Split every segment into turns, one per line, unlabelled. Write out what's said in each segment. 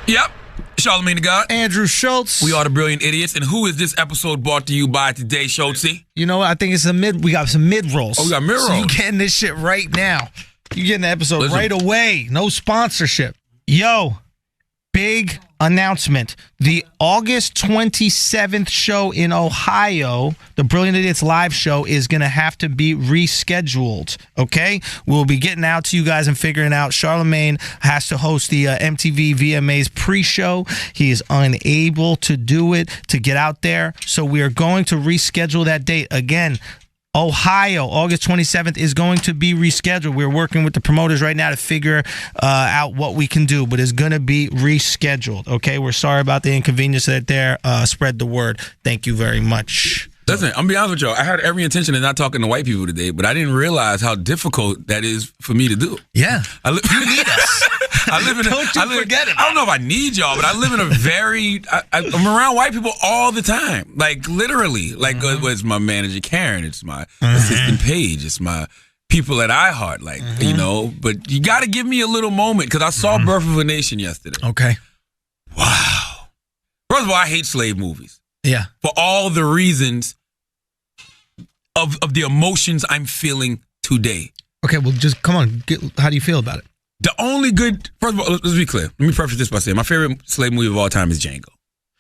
Yep. Charlamagne the God.
Andrew Schultz.
We are the Brilliant Idiots. And who is this episode brought to you by today, Schultzy?
You know what? I think it's we got some mid-rolls.
Oh, we got mid-rolls.
So you getting this shit right now. You getting the episode right away. No sponsorship. Yo, big announcement. The August 27th show in Ohio, the Brilliant Idiots live show, is going to have to be rescheduled, okay? We'll be getting out to you guys and figuring out. Charlamagne has to host the MTV VMAs pre-show. He is unable to do it, to get out there. So we are going to reschedule that date. Again, Ohio, August 27th is going to be rescheduled. We're working with the promoters right now to figure out what we can do, but it's going to be rescheduled, okay? We're sorry about the inconvenience that there. Spread the word. Thank you very much.
Listen, I'm going to be honest with y'all. I had every intention of not talking to white people today, but I didn't realize how difficult that is for me to do.
Yeah. You need us.
Forget it. I don't know if I need y'all, but I live in a very... I'm around white people all the time. Like, literally. Like, it's my manager, Karen. It's my assistant, Paige. It's my people at iHeart. Like, you know, but you got to give me a little moment because I saw Birth of a Nation yesterday.
Okay.
Wow. First of all, I hate slave movies.
Yeah.
For all the reasons of the emotions I'm feeling today.
Okay, well, just come on. How do you feel about it?
The only good... First of all, let's be clear. Let me preface this by saying my favorite slave movie of all time is Django.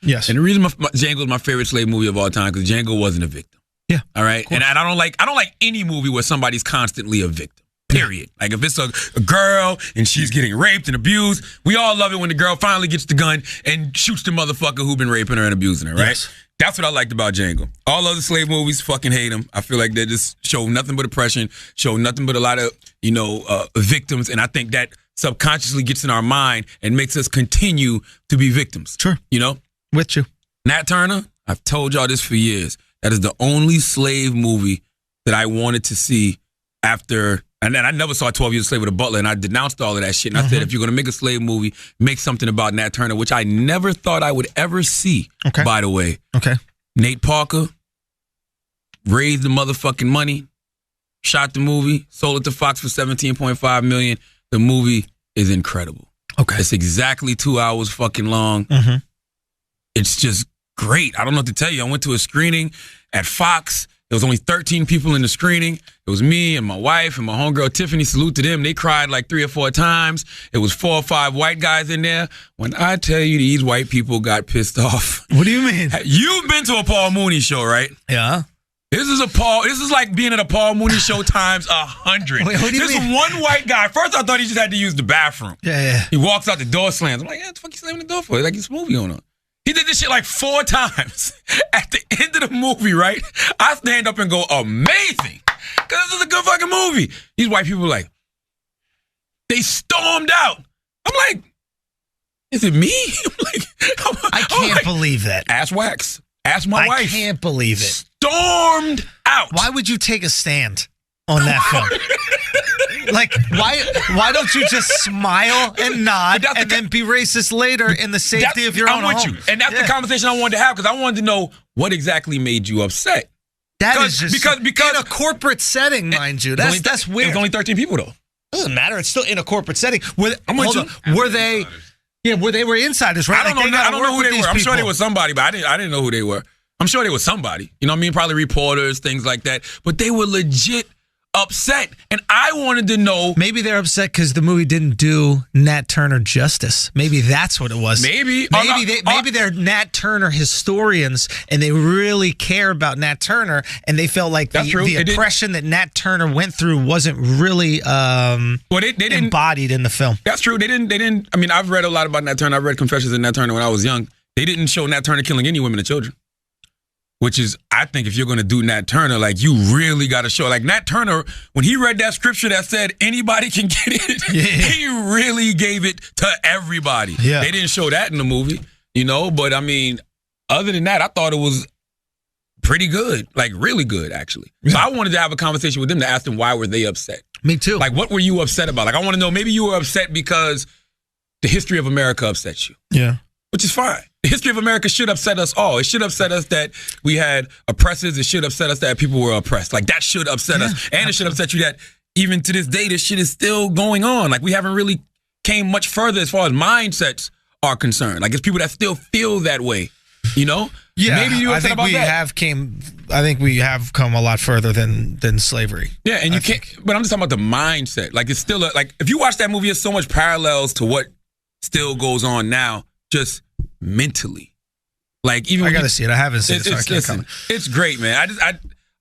Yes.
And the reason Django is my favorite slave movie of all time because Django wasn't a victim.
Yeah.
All right? And I don't like any movie where somebody's constantly a victim. Period. Like if it's a girl and she's getting raped and abused, we all love it when the girl finally gets the gun and shoots the motherfucker who been raping her and abusing her, right?
Yes.
That's what I liked about Django. All other slave movies, fucking hate them. I feel like they just show nothing but oppression, show nothing but a lot of, victims. And I think that subconsciously gets in our mind and makes us continue to be victims.
Sure.
You know?
With you.
Nat Turner, I've told y'all this for years. That is the only slave movie that I wanted to see after... And then I never saw 12 Years a Slave with a Butler, and I denounced all of that shit. And I said, if you're going to make a slave movie, make something about Nat Turner, which I never thought I would ever see, by the way.
Okay.
Nate Parker raised the motherfucking money, shot the movie, sold it to Fox for $17.5 million. The movie is incredible.
Okay.
It's exactly 2 hours fucking long. It's just great. I don't know what to tell you. I went to a screening at Fox. There was only 13 people in the screening. It was me and my wife and my homegirl Tiffany. Salute to them. They cried like 3 or 4 times. It was 4 or 5 white guys in there. When I tell you these white people got pissed off.
What do you mean?
You've been to a Paul Mooney show, right?
Yeah.
This is like being at a Paul Mooney show times 100.
Wait, what do you mean?
This one white guy. First I thought he just had to use the bathroom.
Yeah.
He walks out, the door slams. I'm like, what the fuck you slamming the door for? Like this movie on. He did this shit like 4 times. At the end of the movie, right? I stand up and go, amazing. Because this is a good fucking movie. These white people like, they stormed out. I'm like, is it me?
I can't believe that.
Ass wax. Ask my wife.
I can't believe it.
Stormed out.
Why would you take a stand on that film? Like, why don't you just smile and nod and then be racist later in the safety of your own home? I'm with you.
And that's the conversation I wanted to have because I wanted to know what exactly made you upset.
That is just because in a corporate setting, mind you. That's weird.
There's only 13 people though.
Doesn't matter. It's still in a corporate setting. Were they were insiders, right?
I don't know who they were. I'm sure they were somebody, but I didn't know who they were. I'm sure they were somebody. You know what I mean? Probably reporters, things like that. But they were legit upset, and I wanted to know.
Maybe they're upset because the movie didn't do Nat Turner justice. Maybe that's what it was.
Maybe
they're Nat Turner historians, and they really care about Nat Turner, and they felt like the oppression that Nat Turner went through wasn't really embodied in the film.
That's true. They didn't. I mean, I've read a lot about Nat Turner. I've read Confessions of Nat Turner when I was young. They didn't show Nat Turner killing any women or children. Which is, I think if you're going to do Nat Turner, like, you really got to show. Like, Nat Turner, when he read that scripture that said anybody can get it, he really gave it to everybody.
Yeah.
They didn't show that in the movie, but I mean, other than that, I thought it was pretty good, like really good, actually. Yeah. So I wanted to have a conversation with them to ask them why were they upset.
Me too.
Like, what were you upset about? Like, I want to know, maybe you were upset because the history of America upsets you.
Yeah.
Which is fine. The history of America should upset us all. It should upset us that we had oppressors. It should upset us that people were oppressed. Like, that should upset us. And absolutely. It should upset you that even to this day, this shit is still going on. Like, we haven't really came much further as far as mindsets are concerned. Like, it's people that still feel that way, you know?
Yeah,
maybe you upset about that.
I think we have come a lot further than slavery.
Yeah, and you can't. But I'm just talking about the mindset. Like, it's still like if you watch that movie, there's so much parallels to what still goes on now, just mentally. Like, even
I gotta see it. I haven't seen it. So I can't comment.
It's great, man.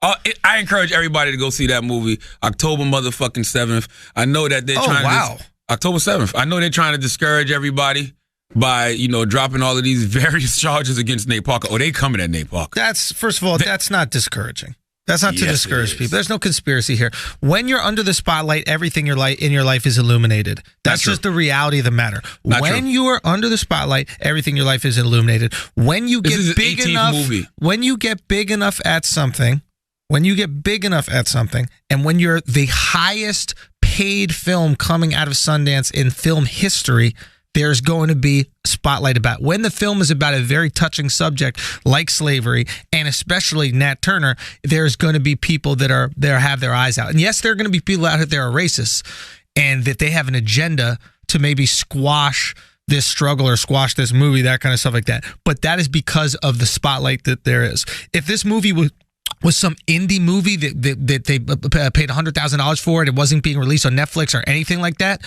I encourage everybody to go see that movie, October motherfucking 7th. I know that they're trying to. October 7th. I know they're trying to discourage everybody by, you know, dropping all of these various charges against Nate Parker. Oh, they coming at Nate Parker.
First of all, that's not discouraging. That's not to discourage people. There's no conspiracy here. When you're under the spotlight, everything in your life is illuminated. That's just the reality of the matter. When you are under the spotlight, everything in your life is illuminated. When you get big enough, when you get big enough at something, and when you're the highest paid film coming out of Sundance in film history, there's going to be a spotlight about when the film is about a very touching subject like slavery, and especially Nat Turner. There's going to be people that have their eyes out, and yes, there are going to be people out there that are racist and that they have an agenda to maybe squash this struggle or squash this movie, that kind of stuff like that. But that is because of the spotlight that there is. If this movie was some indie movie that they paid $100,000 for, and it wasn't being released on Netflix or anything like that,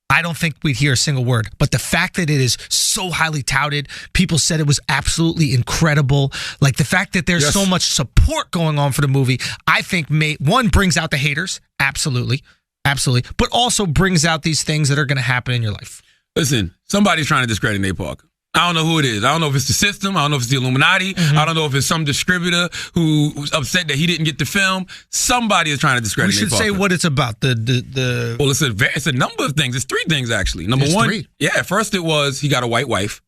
I don't think we'd hear a single word. But the fact that it is so highly touted, people said it was absolutely incredible. Like, the fact that there's so much support going on for the movie, I think one, brings out the haters, absolutely, but also brings out these things that are going to happen in your life.
Listen, somebody's trying to discredit Nate Parker. I don't know who it is. I don't know if it's the system. I don't know if it's the Illuminati. I don't know if it's some distributor who was upset that he didn't get the film. Somebody is trying to discredit Nate Parker.
We should say what it's about.
Well, it's a number of things. It's 3 things, actually. Number one, first it was he got a white wife.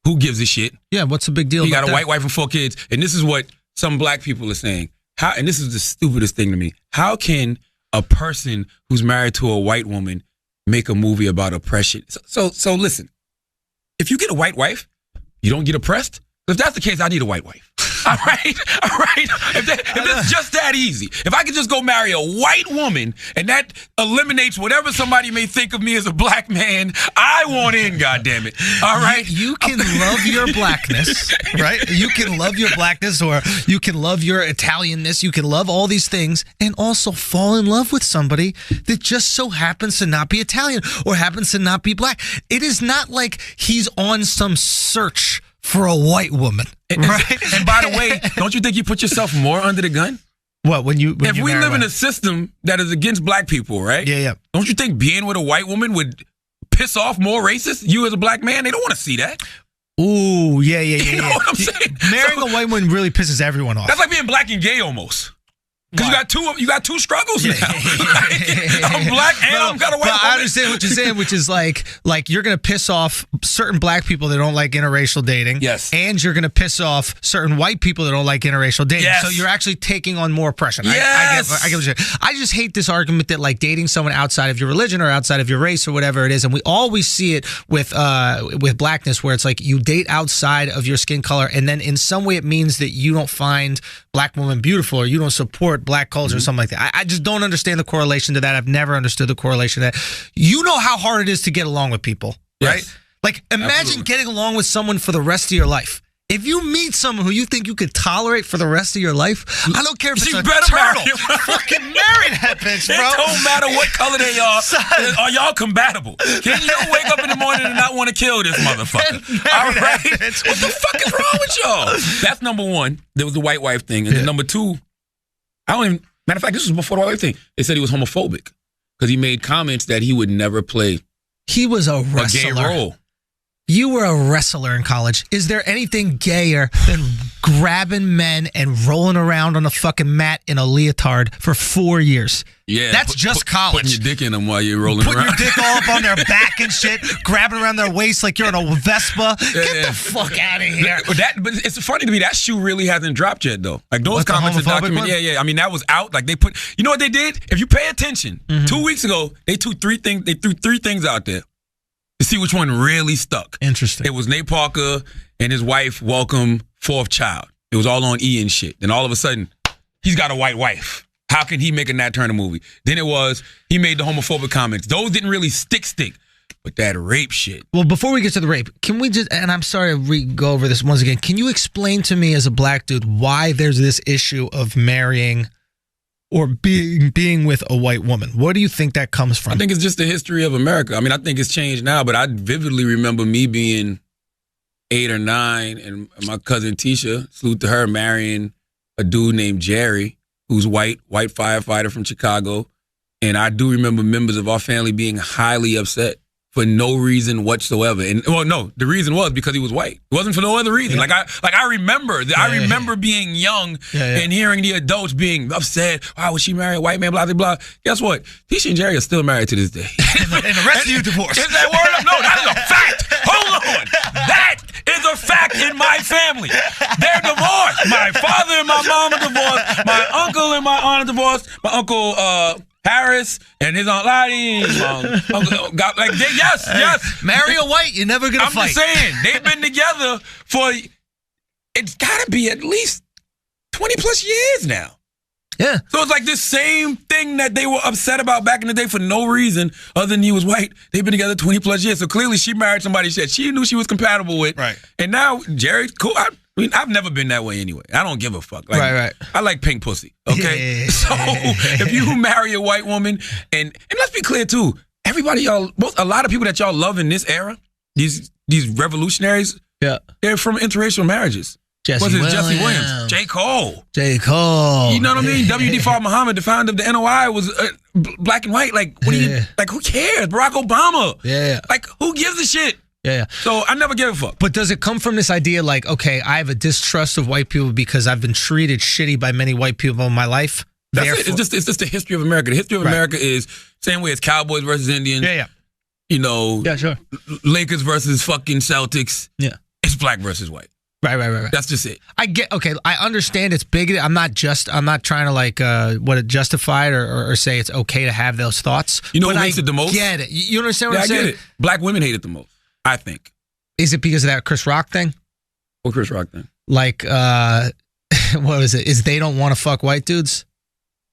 Who gives a shit? Yeah,
what's the big deal?
He got a white wife and 4 kids. And this is what some black people are saying. And this is the stupidest thing to me. How can a person who's married to a white woman make a movie about oppression? So listen. If you get a white wife, you don't get oppressed? If that's the case, I need a white wife. All right? If it's just that easy. If I could just go marry a white woman and that eliminates whatever somebody may think of me as a black man, I want in, goddammit. All right?
You can love your blackness, right? You can love your blackness, or you can love your Italianness. You can love all these things and also fall in love with somebody that just so happens to not be Italian or happens to not be black. It is not like he's on some search for a white woman, right?
And by the way, don't you think you put yourself more under the gun?
What,
if we live in a system that is against black people, right?
Yeah.
Don't you think being with a white woman would piss off more racists? You as a black man, they don't want to see that.
Ooh, yeah. You
know what I'm saying?
Marrying a white woman really pisses everyone off.
That's like being black and gay almost. Because you got two struggles now. I'm black and I'm got a white woman.
I understand what you're saying, which is like you're going to piss off certain black people that don't like interracial dating.
Yes.
And you're going to piss off certain white people that don't like interracial dating.
Yes.
So you're actually taking on more oppression.
Yes.
I get what you're saying. I just hate this argument that like dating someone outside of your religion or outside of your race or whatever it is. And we always see it with blackness, where it's like you date outside of your skin color, and then in some way it means that you don't find black women beautiful or you don't support black culture or something like that. I just don't understand the correlation to that. I've never understood the correlation to that. You know how hard it is to get along with people, right?
Yes.
Like, imagine getting along with someone for the rest of your life. If you meet someone who you think you could tolerate for the rest of your life, I don't care if it's a turtle. Fucking marry that bitch, bro.
It don't matter what color they are. Are y'all compatible? Can you wake up in the morning and not want to kill this motherfucker? All right? What the fuck is wrong with y'all? That's number one. There was the white wife thing. And then number two, matter of fact, this was before the white wife thing. They said he was homophobic because he made comments that he would never play.
He was a wrestler.
A gay role.
You were a wrestler in college. Is there anything gayer than grabbing men and rolling around on a fucking mat in a leotard for 4 years?
Yeah.
That's just college.
Putting your dick in them while you're rolling around.
Putting your dick all up on their back and shit, grabbing around their waist like you're in a Vespa. Get the fuck out of here.
But it's funny to me, that shoe really hasn't dropped yet, though. Like, those comments are documented. Yeah. I mean, that was out. Like, they put, you know what they did? If you pay attention, 2 weeks ago, they threw three things out there to see which one really stuck.
Interesting.
It was Nate Parker and his wife welcome 4th child. It was all on E and shit. Then all of a sudden, he's got a white wife. How can he make a Nat Turner movie? Then it was, he made the homophobic comments. Those didn't really stick. But that rape shit.
Well, before we get to the rape, can we just, and I'm sorry to go over this once again, can you explain to me as a black dude why there's this issue of marrying or being with a white woman? Where do you think that comes from?
I think it's just the history of America. I mean, I think it's changed now, but I vividly remember me being 8 or 9 and my cousin Tisha, salute to her, marrying a dude named Jerry, who's white firefighter from Chicago. And I do remember members of our family being highly upset for no reason whatsoever. And well, no, the reason was because he was white. It wasn't for no other reason.
Yeah.
I remember being young and hearing the adults being upset. Why would she marry a white man? Blah blah blah. Guess what? Tisha and Jerry are still married to this day.
and the rest of you divorced.
Is that word up? No, that is a fact. Hold on. That is a fact in my family. They're divorced. My father and my mom are divorced. My uncle and my aunt are divorced. My uncle Harris and his Aunt Lottie, yes.
Marry a white, you're never gonna fight.
I'm just saying, they've been together for, it's gotta be at least 20 plus years now.
Yeah.
So it's like this same thing that they were upset about back in the day for no reason other than he was white. They've been together 20 plus years. So clearly she married somebody she knew she was compatible with.
Right.
And now Jerry's cool. I mean, I've never been that way anyway. I don't give a fuck. Like,
right.
I like pink pussy. Okay.
Yeah.
So if you marry a white woman, and let's be clear too, a lot of people that y'all love in this era, these revolutionaries, they're from interracial marriages. Jesse Williams, J. Cole. You know what I mean? W.D. Fard Muhammad, the founder of the NOI, was black and white. Like, what do you? Like, who cares? Barack Obama.
Yeah.
Like, who gives a shit?
Yeah.
So I never gave a fuck.
But does it come from this idea like, okay, I have a distrust of white people because I've been treated shitty by many white people in my life?
That's it. It's just the history of America. The history of America is same way as Cowboys versus Indians.
Yeah.
You know.
Yeah, sure.
Lakers versus fucking Celtics.
Yeah.
It's black versus white.
Right.
That's just it.
I understand it's big. I'm not trying to justify it or say it's okay to have those thoughts.
You know what makes it the most?
Get it. You understand what I'm saying?
I get it. Black women hate it the most, I think.
Is it because of that Chris Rock thing?
What Chris Rock thing?
Like, what is it? Is they don't want to fuck white dudes?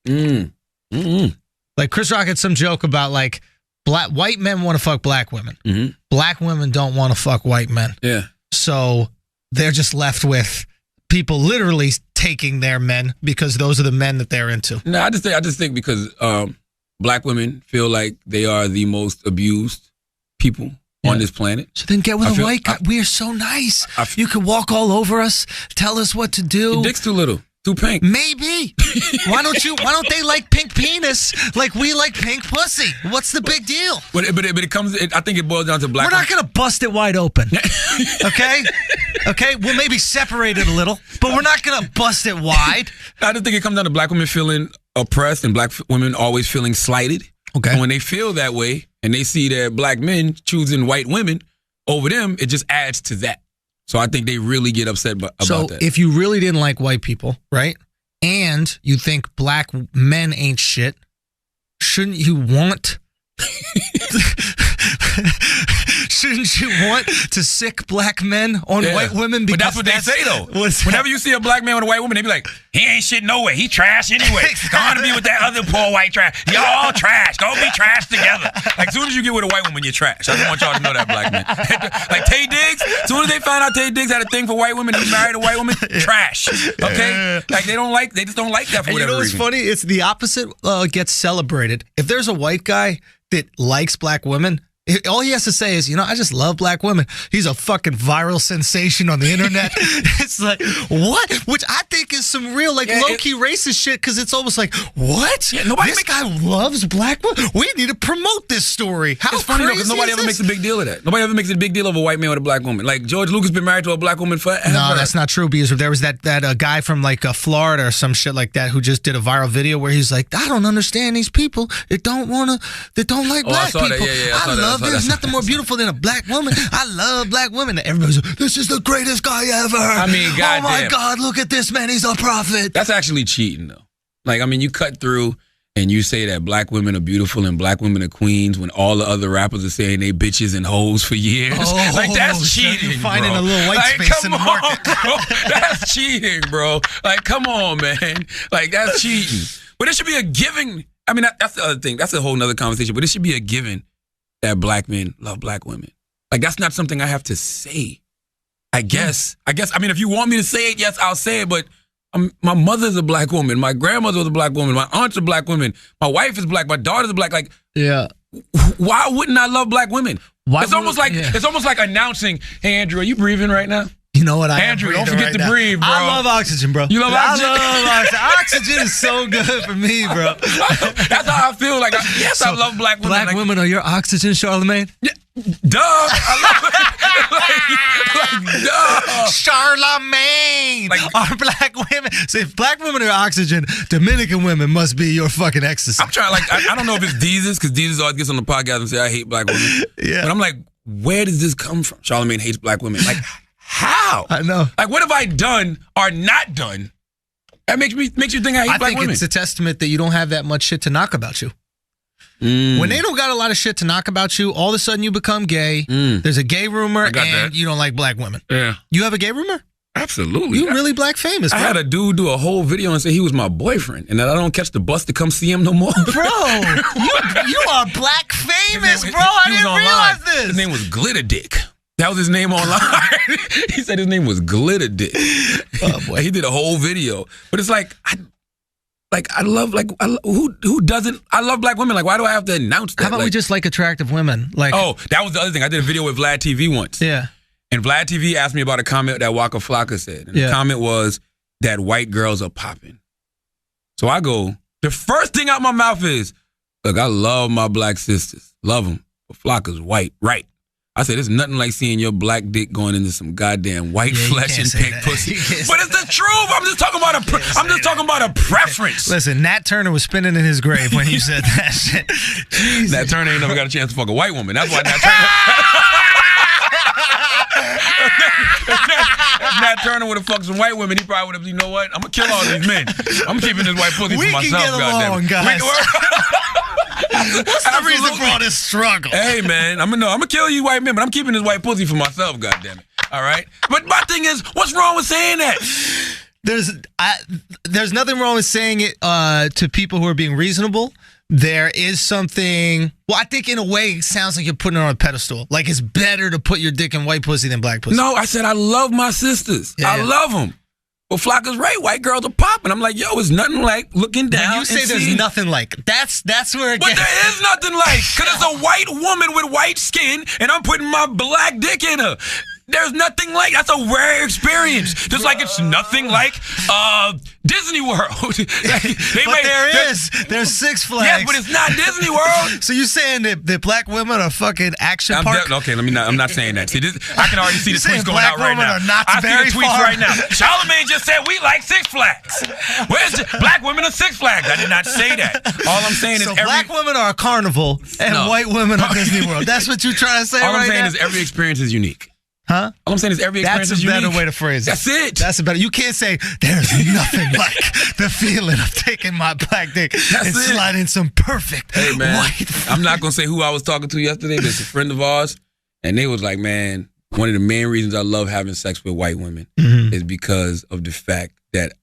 Like Chris Rock had some joke about like white men want to fuck black women.
Mm-hmm.
Black women don't want to fuck white men.
Yeah.
So they're just left with people literally taking their men because those are the men that they're into.
No, I just think because black women feel like they are the most abused people on this planet.
So then get with a white guy. We are so nice. You can walk all over us, tell us what to do.
Your dick's too little. Too pink.
Maybe. Why don't they like pink penis like we like pink pussy? What's the big deal?
But it comes. I think it boils down to black.
We're not gonna bust it wide open. Okay. We'll maybe separate it a little, but we're not gonna bust it wide.
I just think it comes down to black women feeling oppressed and black women always feeling slighted.
Okay.
And when they feel that way and they see that black men choosing white women over them, it just adds to that. So I think they really get upset about that.
So if you really didn't like white people, right, and you think black men ain't shit, shouldn't you want... Shouldn't you want to sick black men on white women?
But that's what they say, though. Whenever you see a black man with a white woman, they be like, he ain't shit no way. He trash anyway. Go on to be with that other poor white trash. Y'all all trash. Go be trash together. Like, as soon as you get with a white woman, you're trash. I just want y'all to know that, black men. Like, Tay Diggs, as soon as they found out Tay Diggs had a thing for white women, he married a white woman, trash. Okay? Like, they just don't like that for whatever reason.
You know what's funny? It's the opposite gets celebrated. If there's a white guy that likes black women, all he has to say is, I just love black women. He's a fucking viral sensation on the internet. It's like, what? Which I think is some real, low-key racist shit, because it's almost like, what? Yeah, this guy loves black women? We need to promote this story. How
it's funny, though, because nobody ever
this?
makes a big deal of that. Nobody ever makes a big deal of a white man with a black woman. Like, George Lucas been married to a black woman forever.
No, that's not true, because there was that guy from, Florida or some shit like that who just did a viral video where he's like, I don't understand these people that don't like black people. I love there's nothing more beautiful than a black woman. I love black women. And everybody's like, this is the greatest guy ever.
I mean, goddamn.
Oh my God, look at this man. He's a prophet.
That's actually cheating, though. Like, I mean, you cut through and you say that black women are beautiful and black women are queens when all the other rappers are saying they bitches and hoes for years. Like, that's cheating,
you're finding
bro.
a little white space in the market.
Bro. That's cheating, bro. Like, come on, man. Like, that's cheating. But it should be a giving. I mean, that's the other thing. That's a whole nother conversation. But it should be a given that black men love black women. Like, that's not something I have to say. I guess, I mean, if you want me to say it, yes, I'll say it, but my mother's a black woman. My grandmother was a black woman. My aunts are black women. My wife is black. My daughter's black. Like, why wouldn't I love black women? It's almost like announcing, hey, Andrew, are you breathing right now?
You know what?
Andrew, don't forget to breathe, bro.
I love oxygen, bro.
You love oxygen?
I love oxygen. Oxygen is so good for me, bro.
That's how I feel. Like, I love black women.
Black women are your oxygen, Charlamagne?
Yeah, duh. I love it. like, duh.
Charlamagne are black women. So if black women are oxygen, Dominican women must be your fucking ecstasy.
I'm trying, I don't know if it's Deezus, because Deezus always gets on the podcast and say, I hate black women.
Yeah.
But I'm like, where does this come from? Charlamagne hates black women. Like, how?
I know.
Like, what have I done or not done that makes you think I hate black women?
I think it's a testament that you don't have that much shit to knock about you. When they don't got a lot of shit to knock about you, all of a sudden you become gay. There's a gay rumor, and you don't like black women.
Yeah.
You have a gay rumor?
Absolutely.
You really black famous, bro.
I had a dude do a whole video and say he was my boyfriend and that I don't catch the bus to come see him no more.
Bro, you are black famous, bro. I didn't realize this.
His name was Glitter Dick. That was his name online. He said his name was Glitter Dick. Oh boy. He did a whole video. But it's like, who doesn't? I love black women. Like, why do I have to announce that?
How about we just like attractive women? Like,
oh, that was the other thing. I did a video with Vlad TV once.
Yeah.
And Vlad TV asked me about a comment that Waka Flocka said. And the comment was that white girls are popping. So I go, the first thing out my mouth is, look, I love my black sisters. Love them. But Flocka's white. Right. I said, there's nothing like seeing your black dick going into some goddamn white flesh and pink pussy. But it's the truth. I'm just talking about a preference.
Listen, Nat Turner was spinning in his grave when you said that shit. Jesus.
Nat Turner ain't never got a chance to fuck a white woman. That's why Nat Turner. If Nat Turner would have fucked some white women, he probably would have, you know what? I'm going to kill all these men. I'm keeping this white pussy for myself,
we can get along, guys. What's the reason for all this struggle?
Hey, man, I'm gonna kill you white men, but I'm keeping this white pussy for myself, goddammit. All right? But my thing is, what's wrong with saying that?
There's nothing wrong with saying it to people who are being reasonable. There is something, well, I think in a way it sounds like you're putting it on a pedestal. Like it's better to put your dick in white pussy than black pussy.
No, I said I love my sisters. Yeah. I love them. Well, Flocka's right. White girls are popping. I'm like, yo, it's nothing like looking down.
When you say there's nothing like, that's where it gets.
But there is nothing like, because it's a white woman with white skin, and I'm putting my black dick in her. There's nothing like, that's a rare experience. Just like it's nothing like Disney World.
There's Six Flags.
Yes, but it's not Disney World.
So you saying that black women are fucking action park?
Okay, I'm not saying that. See, I can already see the tweets going out right now.
I see the tweets
right now. Charlamagne just said we like Six Flags. Black women are Six Flags? I did not say that. All I'm saying is
black women are a carnival and white women are Disney World. That's what you're trying to say right now?
All I'm saying is every experience is unique.
Huh?
All I'm saying is every experience is unique.
That's a better way to phrase it.
That's it.
That's a better. You can't say there's nothing like the feeling of taking my black dick and sliding some perfect white.
I'm not gonna say who I was talking to yesterday, but it's a friend of ours, and they was like, man, one of the main reasons I love having sex with white women is because of the fact that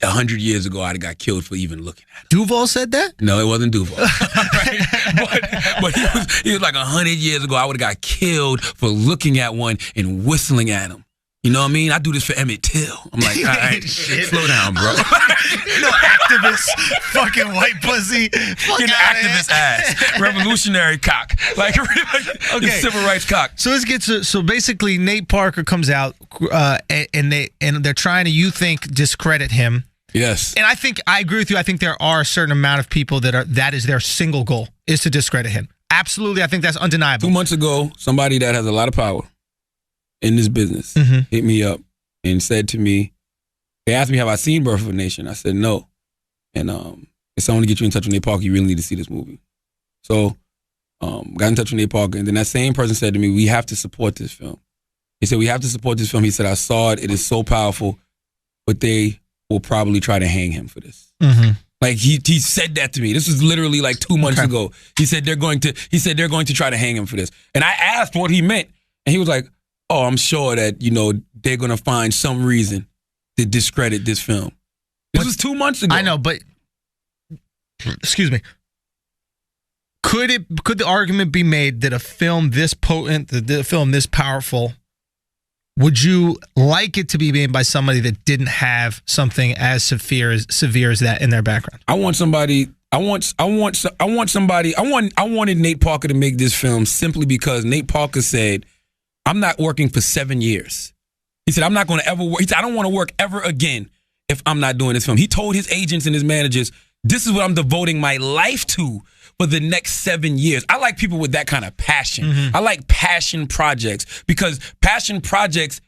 100 years ago I'd have got killed for even looking at him.
Duval said that?
No, it wasn't Duval. But he was like 100 years ago I would have got killed for looking at one and whistling at him. You know what I mean? I do this for Emmett Till. I'm like, all right, slow down, bro.
Activist, fucking white pussy.
Fucking activist ass. Revolutionary cock. Like civil rights cock.
So let's get to, so basically Nate Parker comes out and they're trying to, you think, discredit him.
Yes.
And I agree with you. I think there are a certain amount of people that is their single goal, is to discredit him. Absolutely. I think that's undeniable.
2 months ago, somebody that has a lot of power in this business hit me up and said to me, they asked me, have I seen Birth of a Nation? I said, no. And if someone to get you in touch with Nate Parker, you really need to see this movie. So got in touch with Nate Parker, and then that same person said to me, we have to support this film. He said, we have to support this film. He said, I saw it. It is so powerful, but they will probably try to hang him for this. Like he said that to me. This was literally like 2 months ago. He said they're going to try to hang him for this. And I asked what he meant, and he was like, oh, I'm sure that, you know, they're going to find some reason to discredit this film. This was 2 months ago.
I know, but excuse me. Could the argument be made that a film this potent, the film this powerful, would you like it to be made by somebody that didn't have something as severe as that in their background?
I wanted Nate Parker to make this film simply because Nate Parker said, I'm not working for 7 years. He said, I'm not going to ever work. He said, I don't want to work ever again if I'm not doing this film. He told his agents and his managers, this is what I'm devoting my life to for the next 7 years. I like people with that kind of passion. Mm-hmm. I like passion projects because passion projects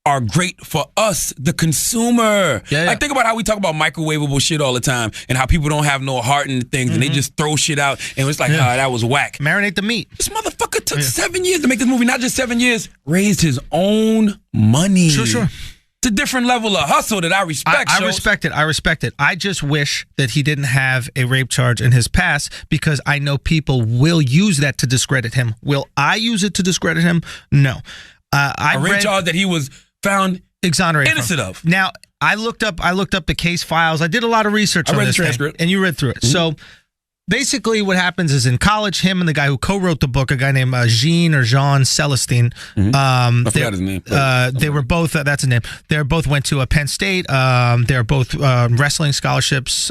are great for us, the consumer.
Yeah.
Like, think about how we talk about microwavable shit all the time and how people don't have no heart in things and they just throw shit out and it's like, that was whack.
Marinate the meat.
This motherfucker took 7 years to make this movie. Not just 7 years, raised his own money.
Sure.
It's a different level of hustle that I respect.
I respect it. I just wish that he didn't have a rape charge in his past because I know people will use that to discredit him. Will I use it to discredit him? No.
A rape charge that he was found
exonerated
innocent of.
Now, I looked up the case files. I did a lot of research on this
transcript.
And you read through it. Mm-hmm. So basically what happens is in college, him and the guy who co-wrote the book, a guy named Jean Celestine.
Mm-hmm. I forgot his name.
They were both, that's a name. They both went to Penn State. They're both wrestling scholarships.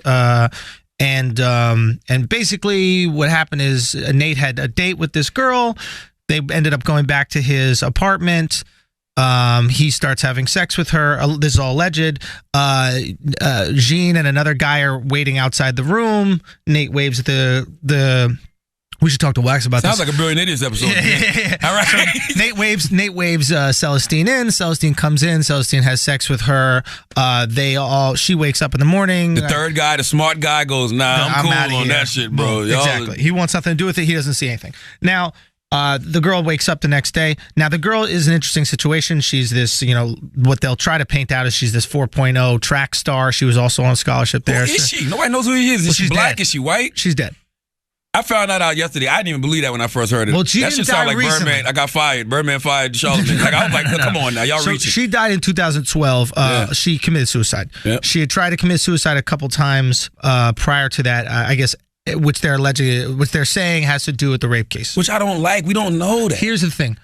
And basically what happened is Nate had a date with this girl. They ended up going back to his apartment. He starts having sex with her. This is all alleged. Jean and another guy are waiting outside the room. Nate waves at the. We should talk to Wax about
Sounds
this.
Sounds like a Brilliant Idiots episode. Yeah. All right.
So Nate waves Celestine in. Celestine comes in. Celestine has sex with her. She wakes up in the morning.
The third guy, the smart guy, goes, I'm cool on that shit, bro.
Exactly. He wants nothing to do with it. He doesn't see anything. Now, the girl wakes up the next day. Now, the girl is an interesting situation. She's this, what they'll try to paint out is she's this 4.0 track star. She was also on scholarship there.
Who is she? Nobody knows who he is. Is she black?
Dead.
Is she white?
She's dead.
I found that out yesterday. I didn't even believe that when I first heard it.
Well, she
that
didn't
shit sound
die
like
recently.
Birdman. I got fired. Birdman fired Charlamagne. Like, I was like, come on now, y'all reaching.
She died in 2012. She committed suicide. Yep. She had tried to commit suicide a couple times prior to that. I guess. Which they're saying has to do with the rape case.
Which I don't like. We don't know that.
Here's the thing.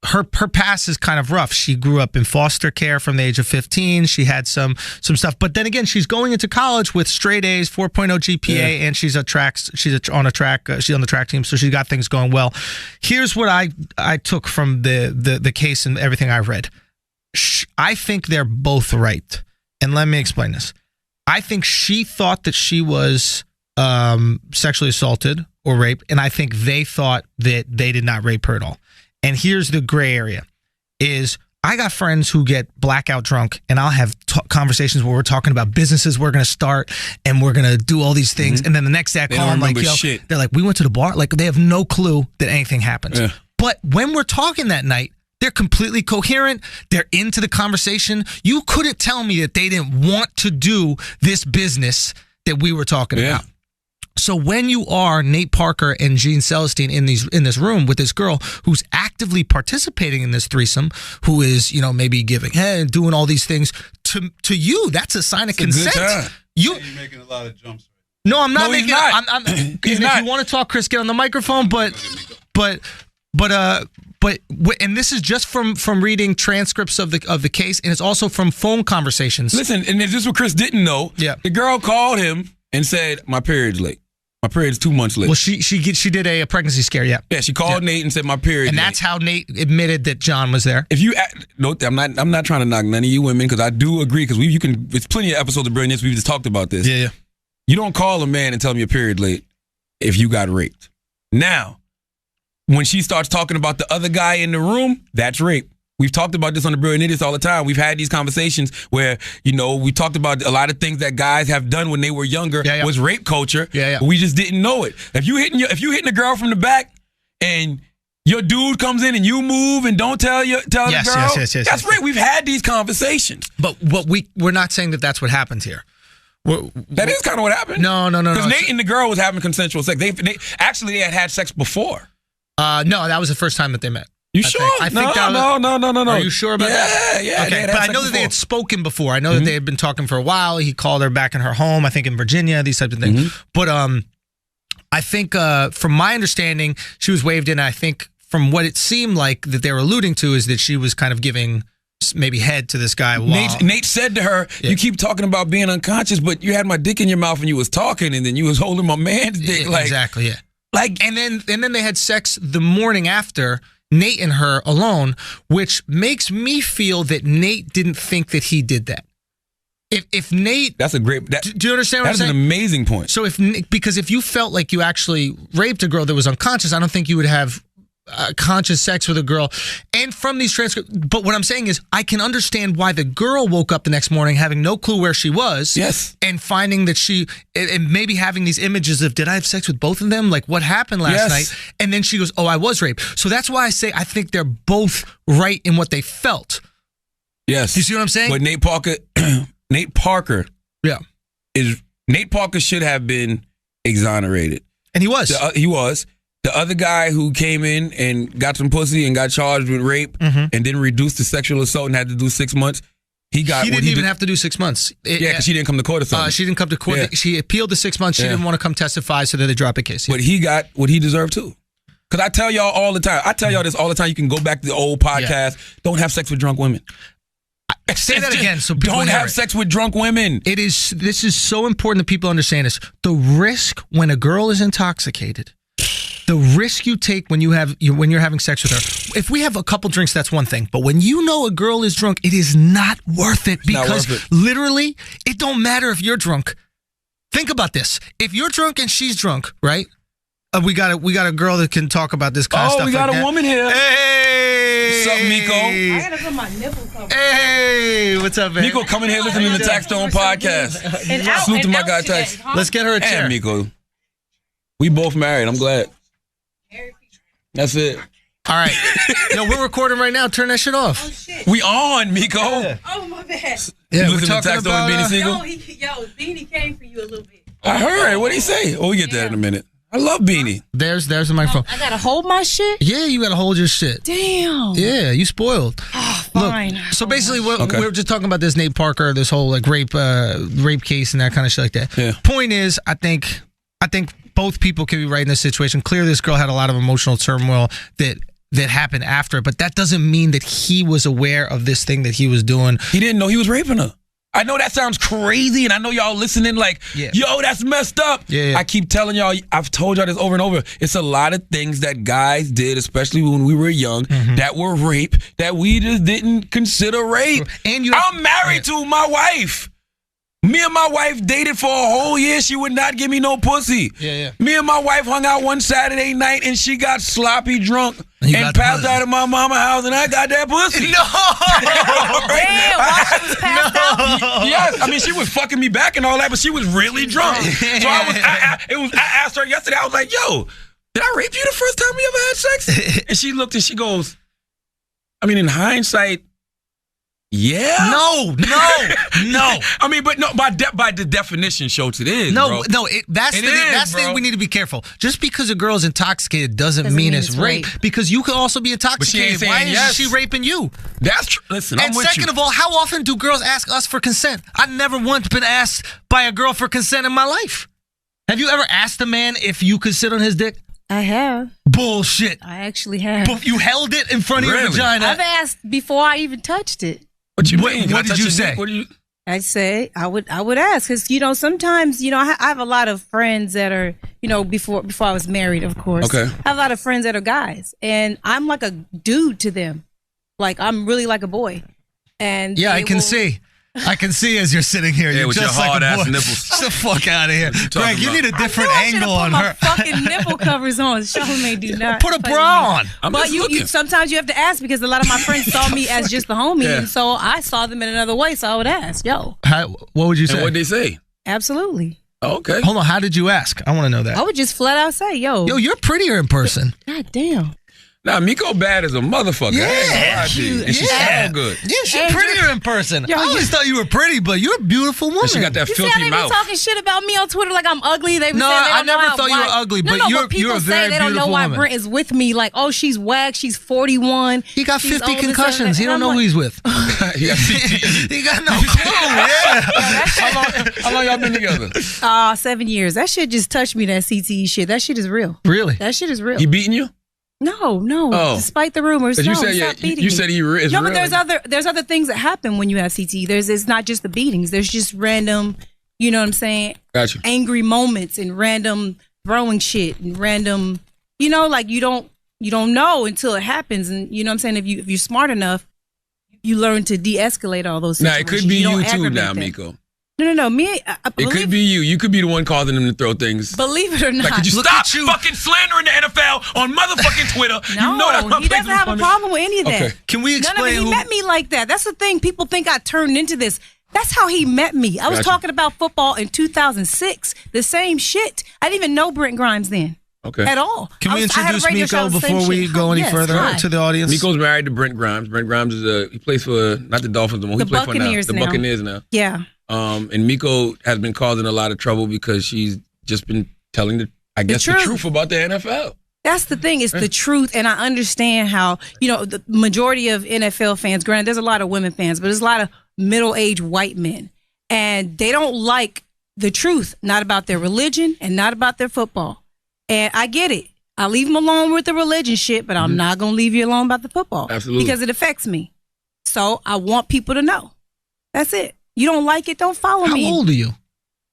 Her past is kind of rough. She grew up in foster care from the age of 15. She had some stuff. But then again, she's going into college with straight A's, 4.0 GPA, and she's on the track team, so she's got things going well. Here's what I took from the case and everything I've read. I think they're both right. And let me explain this. I think she thought that she was sexually assaulted or raped, and I think they thought that they did not rape her at all. And here's the gray area is I got friends who get blackout drunk and I'll have conversations where we're talking about businesses we're going to start and we're going to do all these things. Mm-hmm. And then the next day I call them like, they're like, we went to the bar. Like they have no clue that anything happens. Yeah. But when we're talking that night, they're completely coherent. They're into the conversation. You couldn't tell me that they didn't want to do this business that we were talking about. So when you are Nate Parker and Jean Celestine in this room with this girl who's actively participating in this threesome, who is maybe giving head, doing all these things to you, that's a sign of consent.
You're making a lot of jumps.
No, I'm not making.
He's not.
If you want to talk, Chris, get on the microphone. But and this is just from reading transcripts of the case, and it's also from phone conversations.
Listen, and this is what Chris didn't know.
Yeah,
the girl called him and said, "My period's late. My period's 2 months late."
Well, she did a pregnancy scare. Yeah,
she called Nate and said, "My period."
And that's how Nate admitted that John was there.
If you I'm not trying to knock none of you women because I do agree because there's plenty of episodes of Brilliance we've just talked about this.
Yeah.
You don't call a man and tell him your period late if you got raped. Now, when she starts talking about the other guy in the room, that's rape. We've talked about this on the Brilliant Idiots all the time. We've had these conversations where, we talked about a lot of things that guys have done when they were younger was rape culture.
Yeah.
We just didn't know it. If you hitting a girl from the back and your dude comes in and you move and don't tell the girl, that's rape. We've had these conversations.
But we're not saying that that's what happens here.
That is kind of what happened.
No.
Because Nate and the girl was having consensual sex. They had sex before.
No, that was the first time that they met.
You sure?
No. Are you sure about that?
Yeah.
Okay, but I know that they had spoken before. I know that they had been talking for a while. He called her back in her home, I think in Virginia, these types of things. Mm-hmm. I think from my understanding, she was waived in. I think from what it seemed like that they were alluding to is that she was kind of giving maybe head to this guy.
Nate said to her, you keep talking about being unconscious, but you had my dick in your mouth and you was talking, and then you was holding my man's dick.
Exactly, yeah. And then they had sex the morning after, Nate and her alone, which makes me feel that Nate didn't think that he did that. If Nate,
that's a great.
Do you understand what I'm saying?
That's an amazing point.
So because if you felt like you actually raped a girl that was unconscious, I don't think you would have conscious sex with a girl. And from these transcripts, but what I'm saying is, I can understand why the girl woke up the next morning having no clue where she was.
Yes.
And finding that and maybe having these images of, did I have sex with both of them? Like, what happened last night? And then she goes, oh, I was raped. So that's why I say I think they're both right in what they felt.
Yes.
You see what I'm saying?
But Nate Parker.
Yeah.
Nate Parker should have been exonerated.
And he was.
He was. The other guy who came in and got some pussy and got charged with rape and then reduced to sexual assault and had to do 6 months, he didn't even
have to do 6 months.
Because she didn't come to court or something.
She didn't come to court. Yeah. She appealed the 6 months. She didn't want to come testify, so then they dropped the case. Yeah.
But he got what he deserved too. Because I tell y'all all the time. I tell y'all this all the time. You can go back to the old podcast. Yeah. Don't have sex with drunk women.
Say that again. So people
don't have sex with drunk women.
This is so important that people understand this. The risk when a girl is intoxicated, the risk you take when you're having sex with her. If we have a couple drinks, that's one thing. But when you know a girl is drunk, it is not worth it, because literally, it don't matter if you're drunk. Think about this. If you're drunk and she's drunk, right? We got a girl that can talk about this kind of stuff.
Oh, we got a woman here.
Hey,
what's up, Miko?
I gotta put my nipple cover.
Hey, what's up, man?
Miko coming here listening to the Tax Stone podcast. Salute to my guy Tax.
Let's get her a chair.
And Miko. We both married. I'm glad. That's it.
All right. Yo, we're recording right now. Turn that shit off.
Oh, shit.
We on, Miko.
Yeah.
Oh, my bad.
Yeah,
you
we're
listen to
talking
Tax Stone
about
and Beanie Siegel?
Beanie came for you a little bit.
I heard. What'd he say? Oh, we get that in a minute. I love Beanie.
There's the microphone.
I gotta hold my shit?
Yeah, you gotta hold your shit.
Damn.
Yeah, you spoiled.
Oh, fine.
Look, so basically, we're just talking about this Nate Parker, this whole like rape case and that kind of shit like that.
Yeah.
Point is, I think both people can be right in this situation. Clearly, this girl had a lot of emotional turmoil that happened after, but that doesn't mean that he was aware of this thing that he was doing.
He didn't know he was raping her. I know that sounds crazy, and I know y'all listening like, yo, that's messed up.
Yeah.
I keep telling y'all, I've told y'all this over and over. It's a lot of things that guys did, especially when we were young, that were rape, that we just didn't consider rape. And I'm married to my wife. Me and my wife dated for a whole year. She would not give me no pussy.
Yeah.
Me and my wife hung out one Saturday night, and she got sloppy drunk and passed out at my mama's house, and I got that pussy.
No!
Damn, while she was passed out?
Yes, I mean, she was fucking me back and all that, but she was really drunk. So I asked her yesterday, I was like, yo, did I rape you the first time we ever had sex? And she looked and she goes, I mean, in hindsight, yeah.
No.
I mean, but no, by the definition, Schultz, it is.
No,
bro.
that's the thing we need to be careful. Just because a girl's intoxicated doesn't mean it's rape. Because you could also be intoxicated. Why is she raping you?
That's true. Listen, I'm with you.
And second of all, how often do girls ask us for consent? I've never once been asked by a girl for consent in my life. Have you ever asked a man if you could sit on his dick?
I have.
Bullshit.
I actually have.
But you held it in front of your vagina.
I've asked before I even touched it.
What you mean?
What did you say?
I say I would ask, because sometimes I have a lot of friends that are before I was married, of course.
Okay.
I have a lot of friends that are guys, and I'm like a dude to them, like I'm really like a boy. And
yeah, I can see as you're sitting here.
Yeah,
you're
with
just
your hard
like a boy.
ass nipples.
Get the fuck out of here, Greg. You need a different angle on her.
Put my fucking nipple covers on. Charlamagne, do not
put a bra on.
But you sometimes you have to ask, because a lot of my friends saw me as just the homie, and so I saw them in another way. So I would ask, yo.
What would you say?
And what'd they say?
Absolutely.
Okay.
Hold on. How did you ask? I want to know that.
I would just flat out say, yo,
you're prettier in person.
God damn.
Nah, Miko bad as a motherfucker.
Yeah,
And she's so good.
Yeah, she's prettier in person. I always thought you were pretty, but you're a beautiful woman.
And she got that
You see
filthy
how they
mouth.
be talking shit about me on Twitter like I'm ugly? They be
No,
saying they
I
don't know
never
how
thought you were
whack-
ugly,
no,
but
no,
you're
people
a
say
very
they don't know
beautiful
why
woman.
Brent is with me. Like, oh, she's whack. She's 41.
He got
she's
50
old as
concussions.
hell.
He don't
And
know
I'm
who
like,
he's with.
He got CTE.
He got no clue.
How long y'all been together?
7 years. That shit just touched me. That CTE shit. That shit is real.
Really?
That shit is real.
He beating you?
No.
Oh.
Despite the rumors,
Because
no,
you said
stop beating
you
me.
said he is
No,
real.
but there's other things that happen when you have CTE. It's not just the beatings. There's just random, you know what I'm saying?
Gotcha.
Angry moments and random throwing shit and random, you know, like you don't know until it happens. And you know what I'm saying? If you're smart enough, you learn to de-escalate all those
Nah,
situations.
it could be
don't
you too
aggravate
now,
that.
Miko.
No. Me,
It could be you. You could be the one causing them to throw things.
Believe it or not.
Like, could you
Look
stop
at you.
fucking slandering the NFL on motherfucking Twitter?
No,
you know that's my
he doesn't have a problem with any of that.
Okay.
Can we
No,
explain
he
who?
met me like that. That's the thing. People think I turned into this. That's how he met me. I was
Gotcha.
talking about football in 2006. The same shit. I didn't even know Brent Grimes then
Okay.
at all.
Can we
I had a
introduce
radio show,
Miko
the same
before we
shit.
go any
Yes,
further
hi.
to the audience?
Miko's married to Brent Grimes. Brent Grimes he plays for not the Dolphins, but who
The
he plays for now?
Buccaneers
The
now.
Buccaneers now.
Yeah.
And Miko has been causing a lot of trouble because she's just been telling the
truth.
truth about the NFL.
That's the thing. It's the truth. And I understand how, you know, the majority of NFL fans, granted, there's a lot of women fans, but there's a lot of middle-aged white men. And they don't like the truth, not about their religion and not about their football. And I get it. I leave them alone with the religion shit, but I'm not going to leave you alone about the football.
Absolutely.
Because it affects me. So I want people to know. That's it. You don't like it, don't follow
How
me.
old are you?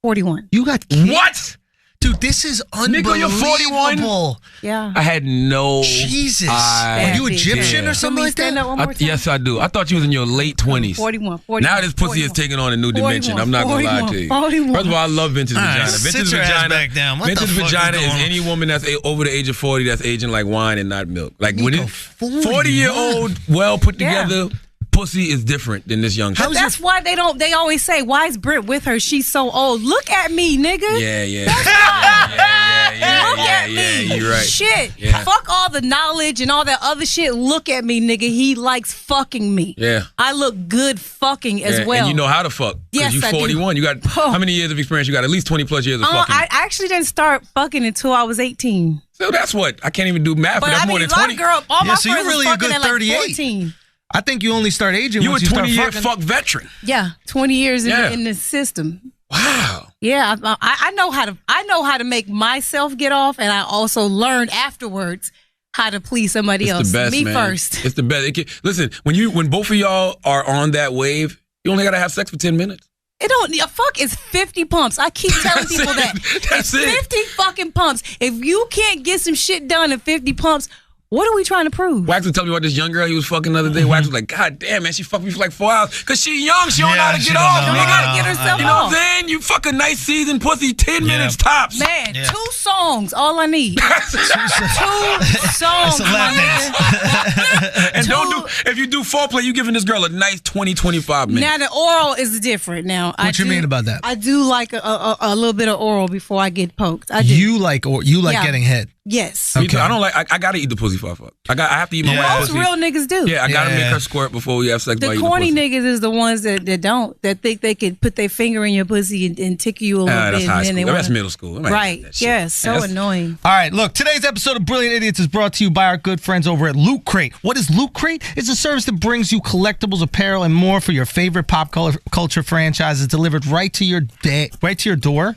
41.
You got kids?
What?
Dude, this is
Miko, you're
unbelievable.
41?
Yeah.
I had no.
Jesus.
idea.
Are you Egyptian
Yeah.
or something like
Stand
that?
up one more time?
Yes, I do. I thought you was in your late 20s.
41.
Now this pussy is taking on a new dimension.
41,
I'm not going to lie to you.
41.
First of all, I love vintage
All right,
vagina.
sit
Vintage
your ass
vagina.
back down. What
Vintage
the fuck is
vagina is
going on?
any woman that's over the age of 40 that's aging like wine and not milk. Like when
Miko,
it
40,
40-year-old, well put
Yeah.
together pussy is different than this young shit.
That's why they always say, why is Britt with her? She's so old. Look at me, nigga.
Yeah.
Look at me.
You're right.
Shit.
Yeah.
Fuck all the knowledge and all that other shit. Look at me, nigga. He likes fucking me.
Yeah.
I look good fucking as
Yeah,
well.
And you know how to fuck.
Yes,
you
I do.
41. You got
Oh.
how many years of experience? You got at least 20 plus years of fucking.
I actually didn't start fucking until I was 18.
So that's what. I can't even do math, but
But
that's
I
more
mean,
than
a lot
20.
of girls, all
Yeah,
my
so you're
friends was
really a
fucking
good
at like
38.
14.
I think you only start aging
You a
once you start
20-year
fucking.
fuck veteran.
Yeah, 20 years
Yeah.
in the system.
Wow.
Yeah, I know how to make myself get off, and I also learned afterwards how to please somebody
It's
else.
the best,
Me
man.
first.
It's the best. Listen, when both of y'all are on that wave, you only gotta have sex for 10 minutes.
It don't. A fuck is 50 pumps. I keep telling
That's
people
it.
that.
That's
it's
it.
50 fucking pumps. If you can't get some shit done in 50 pumps, what are we trying to prove?
Wax was telling me about this young girl he was fucking the other day. Wax was like, God damn, man, she fucked me for like 4 hours. Because she young. She don't know how to
she
get
don't
off,
know.
She
nigga.
gotta get herself
You know
off.
what I'm saying? You fuck a nice seasoned pussy, 10 minutes tops.
Man,
Yeah.
2 songs, all I need. 2 songs,
It's a lap
my
dance.
nigga.
And if you do foreplay, you giving this girl a nice 20, 25 minutes.
Now the oral is different. Now,
What you mean about that?
I do like a little bit of oral before I get poked. I do.
You like
Yeah.
getting head.
Yes.
Me too.
Okay.
I don't like. I gotta eat the pussy for I fuck. I have to eat my
Yeah.
wife's
Most
pussy.
real niggas do.
Yeah, I gotta
Yeah.
make her squirt before we have sex. by
The
eating
corny
pussy.
niggas is the ones that don't, that think they could put their finger in your pussy and tickle you a little
That's
bit.
high
And then
school.
they
That's
wanna,
middle school. I'm not
right.
doing that shit.
Yes. So
That's-
annoying.
All right, look, today's episode of Brilliant Idiots is brought to you by our good friends over at Loot Crate. What is Loot Crate? It's a service that brings you collectibles, apparel, and more for your favorite pop culture franchises delivered right to your door.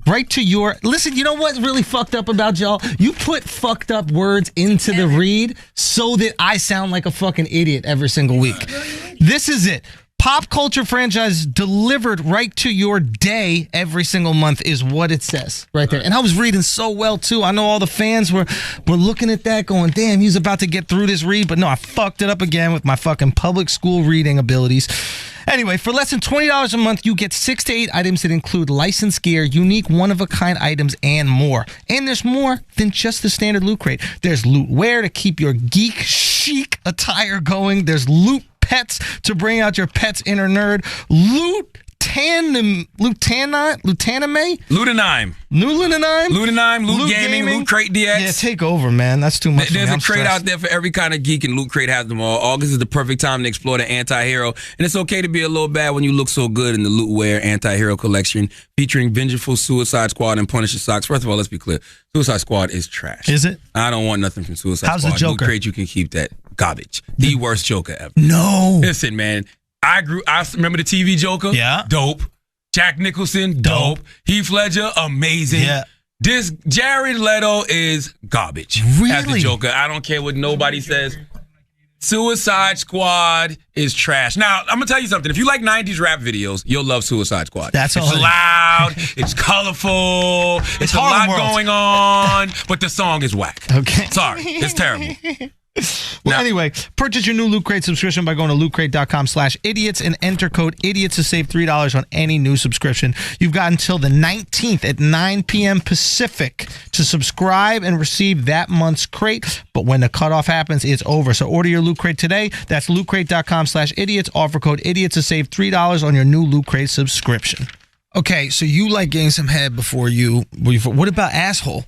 Right to your... Listen, you know what's really fucked up about y'all? You put fucked up words into the read so that I sound like a fucking idiot every single week. This is it. Pop culture franchise delivered right to your day every single month is what it says right there. And I was reading so well, too. I know all the fans were looking at that going, damn, he's about to get through this read. But no, I fucked it up again with my fucking public school reading abilities. Anyway, for less than $20 a month, you get 6 to 8 items that include licensed gear, unique one-of-a-kind items, and more. And there's more than just the standard Loot Crate. There's loot wear to keep your geek chic attire going. There's loot pets to bring out your pet's inner nerd. Loot Lutanime?
Lutanime.
Lutanime,
Loot Gaming, Loot Crate DX.
Yeah, take over, man. That's too much.
There's a crate out there for every kind of geek, and Loot Crate has them all. August is the perfect time to explore the anti-hero, and it's okay to be a little bad when you look so good in the Lootwear anti-hero collection featuring vengeful Suicide Squad and Punisher socks. First of all, let's be clear. Suicide Squad is trash.
Is it?
I don't want nothing from Suicide
How's
Squad.
the Joker?
Loot Crate, you can keep that garbage. The worst Joker ever.
No.
Listen, man. I remember the TV Joker?
Yeah.
Dope. Jack Nicholson? Dope. Heath Ledger? Amazing.
Yeah.
This Jared Leto is garbage.
Really?
As the Joker. I don't care what nobody says. Suicide Squad is trash. Now, I'm going to tell you something. If you like 90s rap videos, you'll love Suicide Squad.
That's all.
It's loud. It's colorful. It's a lot going on. But the song is whack.
Okay.
Sorry. It's terrible.
Well, anyway, purchase your new Loot Crate subscription by going to lootcrate.com/idiots and enter code idiots to save $3 on any new subscription. You've got until the 19th at 9 p.m. Pacific to subscribe and receive that month's crate. But when the cutoff happens, it's over. So order your Loot Crate today. That's lootcrate.com/idiots. Offer code idiots to save $3 on your new Loot Crate subscription. Okay, so you like getting some head before you. What about asshole?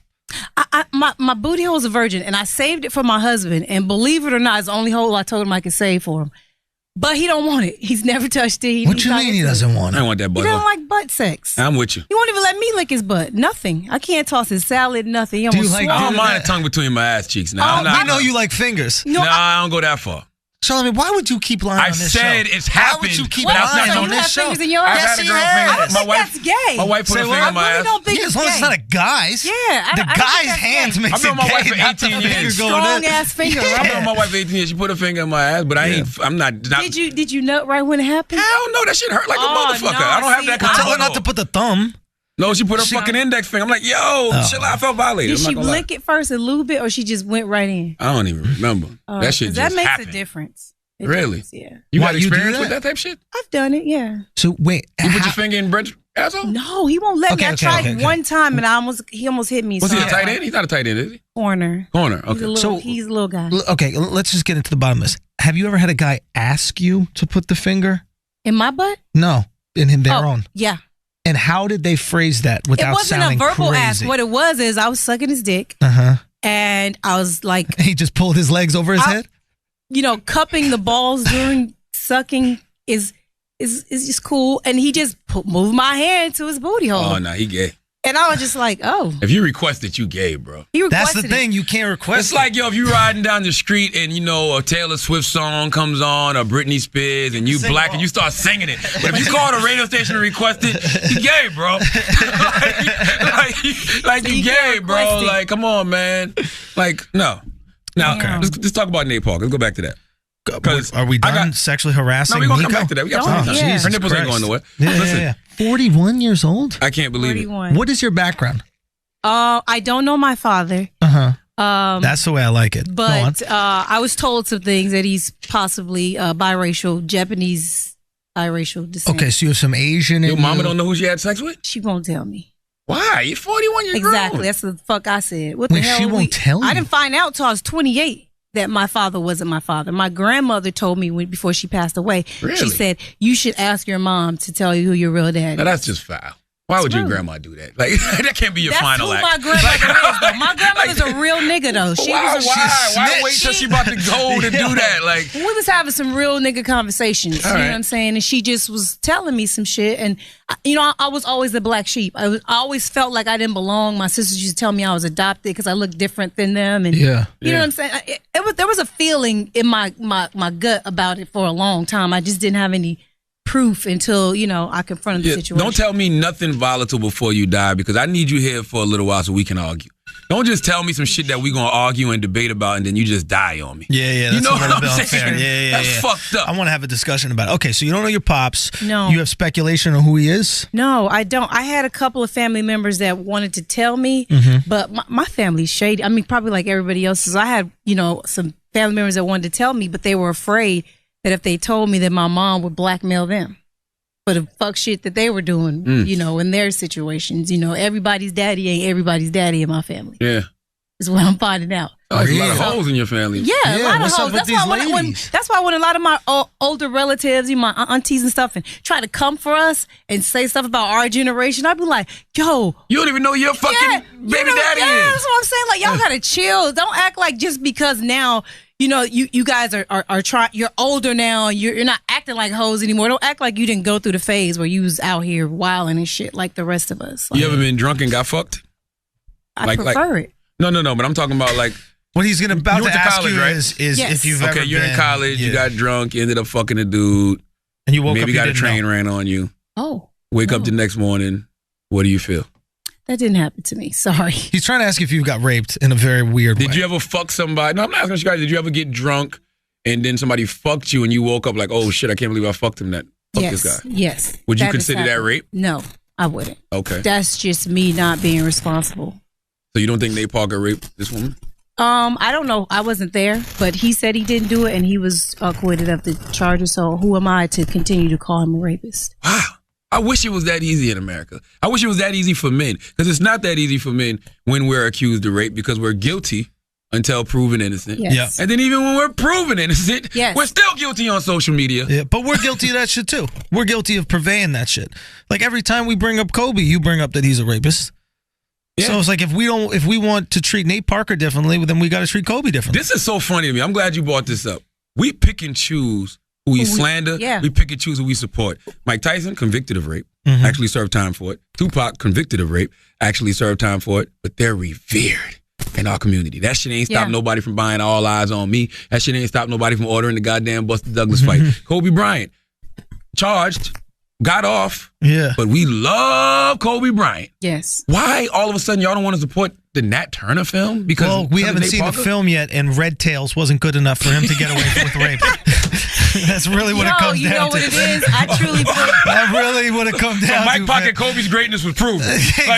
My booty hole is a virgin, and I saved it for my husband. And believe it or not, it's the only hole I told him I could save for him. But he don't want it. He's never touched it.
What you mean he doesn't want it?
I don't want that butt.
He don't like butt sex.
I'm with you.
He won't even let me lick his butt. Nothing. I can't toss his salad. Nothing. He almost
I don't mind a tongue between my ass cheeks. Now,
I know you like fingers.
No,
I don't go that far.
Charlamagne, why would you keep lying on this show?
I said it's happened.
Why would you keep
What?
lying
So
on
you
this
have
show?
fingers in your
I've
ass?
had a girl
I
finger.
don't think that's gay.
My wife put a finger in my
I really
ass.
don't think
Yeah, as
it's
long as it's
gay.
not a guy's.
Yeah, I
the
don't think
guy's
that's
hands
gay.
makes
I've been
it
with my wife
gay.
for
not the
18
finger
years.
going
Strong
in.
ass finger.
I've been
Right?
with my wife 18 years. She put a finger in my ass, but I'm not.
Did you nut right when it happened?
Hell no, that shit hurt like a
Oh,
motherfucker.
no,
I don't have
see,
that kind
Tell
of
her not to put the thumb.
No, she put her fucking index finger. I'm like, yo, chill out. I felt violated.
Did she lick it first and lube it, or she just went right in?
I don't even remember. That shit
'Cause
just
that makes
happened.
a difference. It
Really?
does, yeah.
You
Why,
got
you do
experience
that?
with that type of shit?
I've done it, yeah.
So wait,
You put your finger in Brent's asshole?
No, he won't let me. I tried one time and he almost hit me.
Was
so
he a
I
tight
was
end? He's not a tight end, is he?
Corner.
Corner, okay.
He's a little guy.
Okay, let's just get into the bottom of this. Have you ever had a guy ask you to put the finger?
In my butt?
No, in their own.
Yeah.
And how did they phrase that without
It wasn't a
sounding
verbal
crazy?
ask. What it was is I was sucking his dick and I was like,
He just pulled his legs over his head?
cupping the balls during sucking is just cool. And he just moved my hand to his booty hole.
Oh, no, he gay.
And I was just like, oh.
If you request it, you gay, bro.
He
That's
requested
the thing. You can't request
It's like, yo, if you riding down the street and, a Taylor Swift song comes on or Britney Spears and you black and you start singing it. But if you call the radio station and request it, you gay, bro. like
So
you
you
gay,
can't
bro.
request it.
Like, come on, man. Like, no. Now, let's talk about Nate Park. Let's go back to that.
Are we done sexually harassing
No, we're going to come
Nico?
back to that. We got
Oh,
some
yeah.
time. Her nipples ain't going nowhere.
Yeah. 41 years old?
I can't believe
41.
What is your background?
I don't know my father.
That's the way I like it. Go on.
But I was told some things that he's possibly biracial, Japanese biracial descent.
Okay, so you have some Asian in
Your mama
you.
don't know who she had sex with?
She won't tell me.
Why? You're 41 years old.
Exactly. That's the fuck I said. What
Wait,
the hell?
she won't tell
I
you?
didn't find out till I was 28 that my father wasn't my father. My grandmother told me before she passed away.
Really?
She said, you should ask your mom to tell you who your real dad
Now,
is.
that's just foul. Why would your
rude.
grandma do that? Like, that can't be your
That's
final
who
act.
my grandmother is, though. My grandmother's a real nigga, though. She
Why?
was a
Why wait till she about to go to do that? Like,
we was having some real nigga conversations. You know what I'm saying? And she just was telling me some shit. And, I was always the black sheep. I always felt like I didn't belong. My sisters used to tell me I was adopted because I looked different than them. And You know what I'm saying? There was a feeling in my gut about it for a long time. I just didn't have any proof until, I confronted the situation.
don't tell me nothing volatile before you die, because I need you here for a little while so we can argue. Don't just tell me some shit that we gonna argue and debate about and then you just die on me.
Yeah, that's
you know
a
what
little
I'm
bit
saying?
unfair. Yeah.
That's fucked up.
I want to have a discussion about it. Okay, so you don't know your pops.
No.
You have speculation on who he is?
No, I don't. I had a couple of family members that wanted to tell me, but my family's shady. I mean, probably like everybody else's. I had, some family members that wanted to tell me, but they were afraid that if they told me that my mom would blackmail them for the fuck shit that they were doing, in their situations. Everybody's daddy ain't everybody's daddy in my family.
Yeah.
Is what I'm finding out.
Oh, there's a lot of hoes in your family.
Yeah, a lot of
what's up
hoes.
with these ladies?
That's why when a lot of my older relatives, my aunties and stuff, and try to come for us and say stuff about our generation, I'd be like, yo.
You don't even know your fucking baby daddy is.
That's what I'm saying. Like, y'all gotta chill. Don't act like just because now, you guys are trying, you're older now, you're not acting like hoes anymore. Don't act like you didn't go through the phase where you was out here wilding and shit like the rest of us. Like,
You ever been drunk and got fucked?
I prefer it.
No, but I'm talking about like.
What he's about
You
to
went to
ask
college,
you
right?
is
Yes.
if you've ever
Okay, you're in
been-
college, you got drunk, you ended up fucking a dude,
and you woke
maybe
up,
got
you
a
didn't
train
know.
ran on you.
Oh.
Wake up the next morning, what do you feel?
That didn't happen to me. Sorry.
He's trying to ask if you got raped in a very weird way.
Did you ever fuck somebody? No, I'm not asking you guys. Did you ever get drunk and then somebody fucked you and you woke up like, oh shit, I can't believe I fucked him. Fuck this guy.
Yes.
Would you
That has
consider that
happened.
rape?
No, I wouldn't.
Okay.
That's just me not being responsible.
So you don't think Nate Parker raped this woman?
I don't know. I wasn't there, but he said he didn't do it, and he was acquitted of the charges. So who am I to continue to call him a rapist?
Wow. I wish it was that easy in America. I wish it was that easy for men, because it's not that easy for men when we're accused of rape, because we're guilty until proven innocent.
Yes.
And then even when we're proven innocent,
Yes.
we're still guilty on social media.
Yeah, but we're guilty of that shit too. We're guilty of purveying that shit. Like every time we bring up Kobe, you bring up that he's a rapist.
Yeah.
So it's like if we want to treat Nate Parker differently, then we got to treat Kobe differently.
This is so funny to me. I'm glad you brought this up. We pick and choose who we slander.
yeah.
We pick and choose who we support. Mike Tyson, convicted of rape, actually served time for it. Tupac, convicted of rape, actually served time for it. But they're revered in our community. That shit ain't stopped nobody from buying All Eyes on Me. That shit ain't stopped nobody from ordering the goddamn Buster Douglas fight. Kobe Bryant, charged, got off.
Yeah.
But we love Kobe Bryant.
Yes.
Why all of a sudden y'all don't want to support the Nat Turner film? Because
we haven't seen the film yet, and Red Tails wasn't good enough for him to get away with rape. That's really what it comes
you
down
know
to.
what it is? I truly feel.
That really would have come down
Mike
to.
Pocket, Kobe's greatness was proven.
Exactly.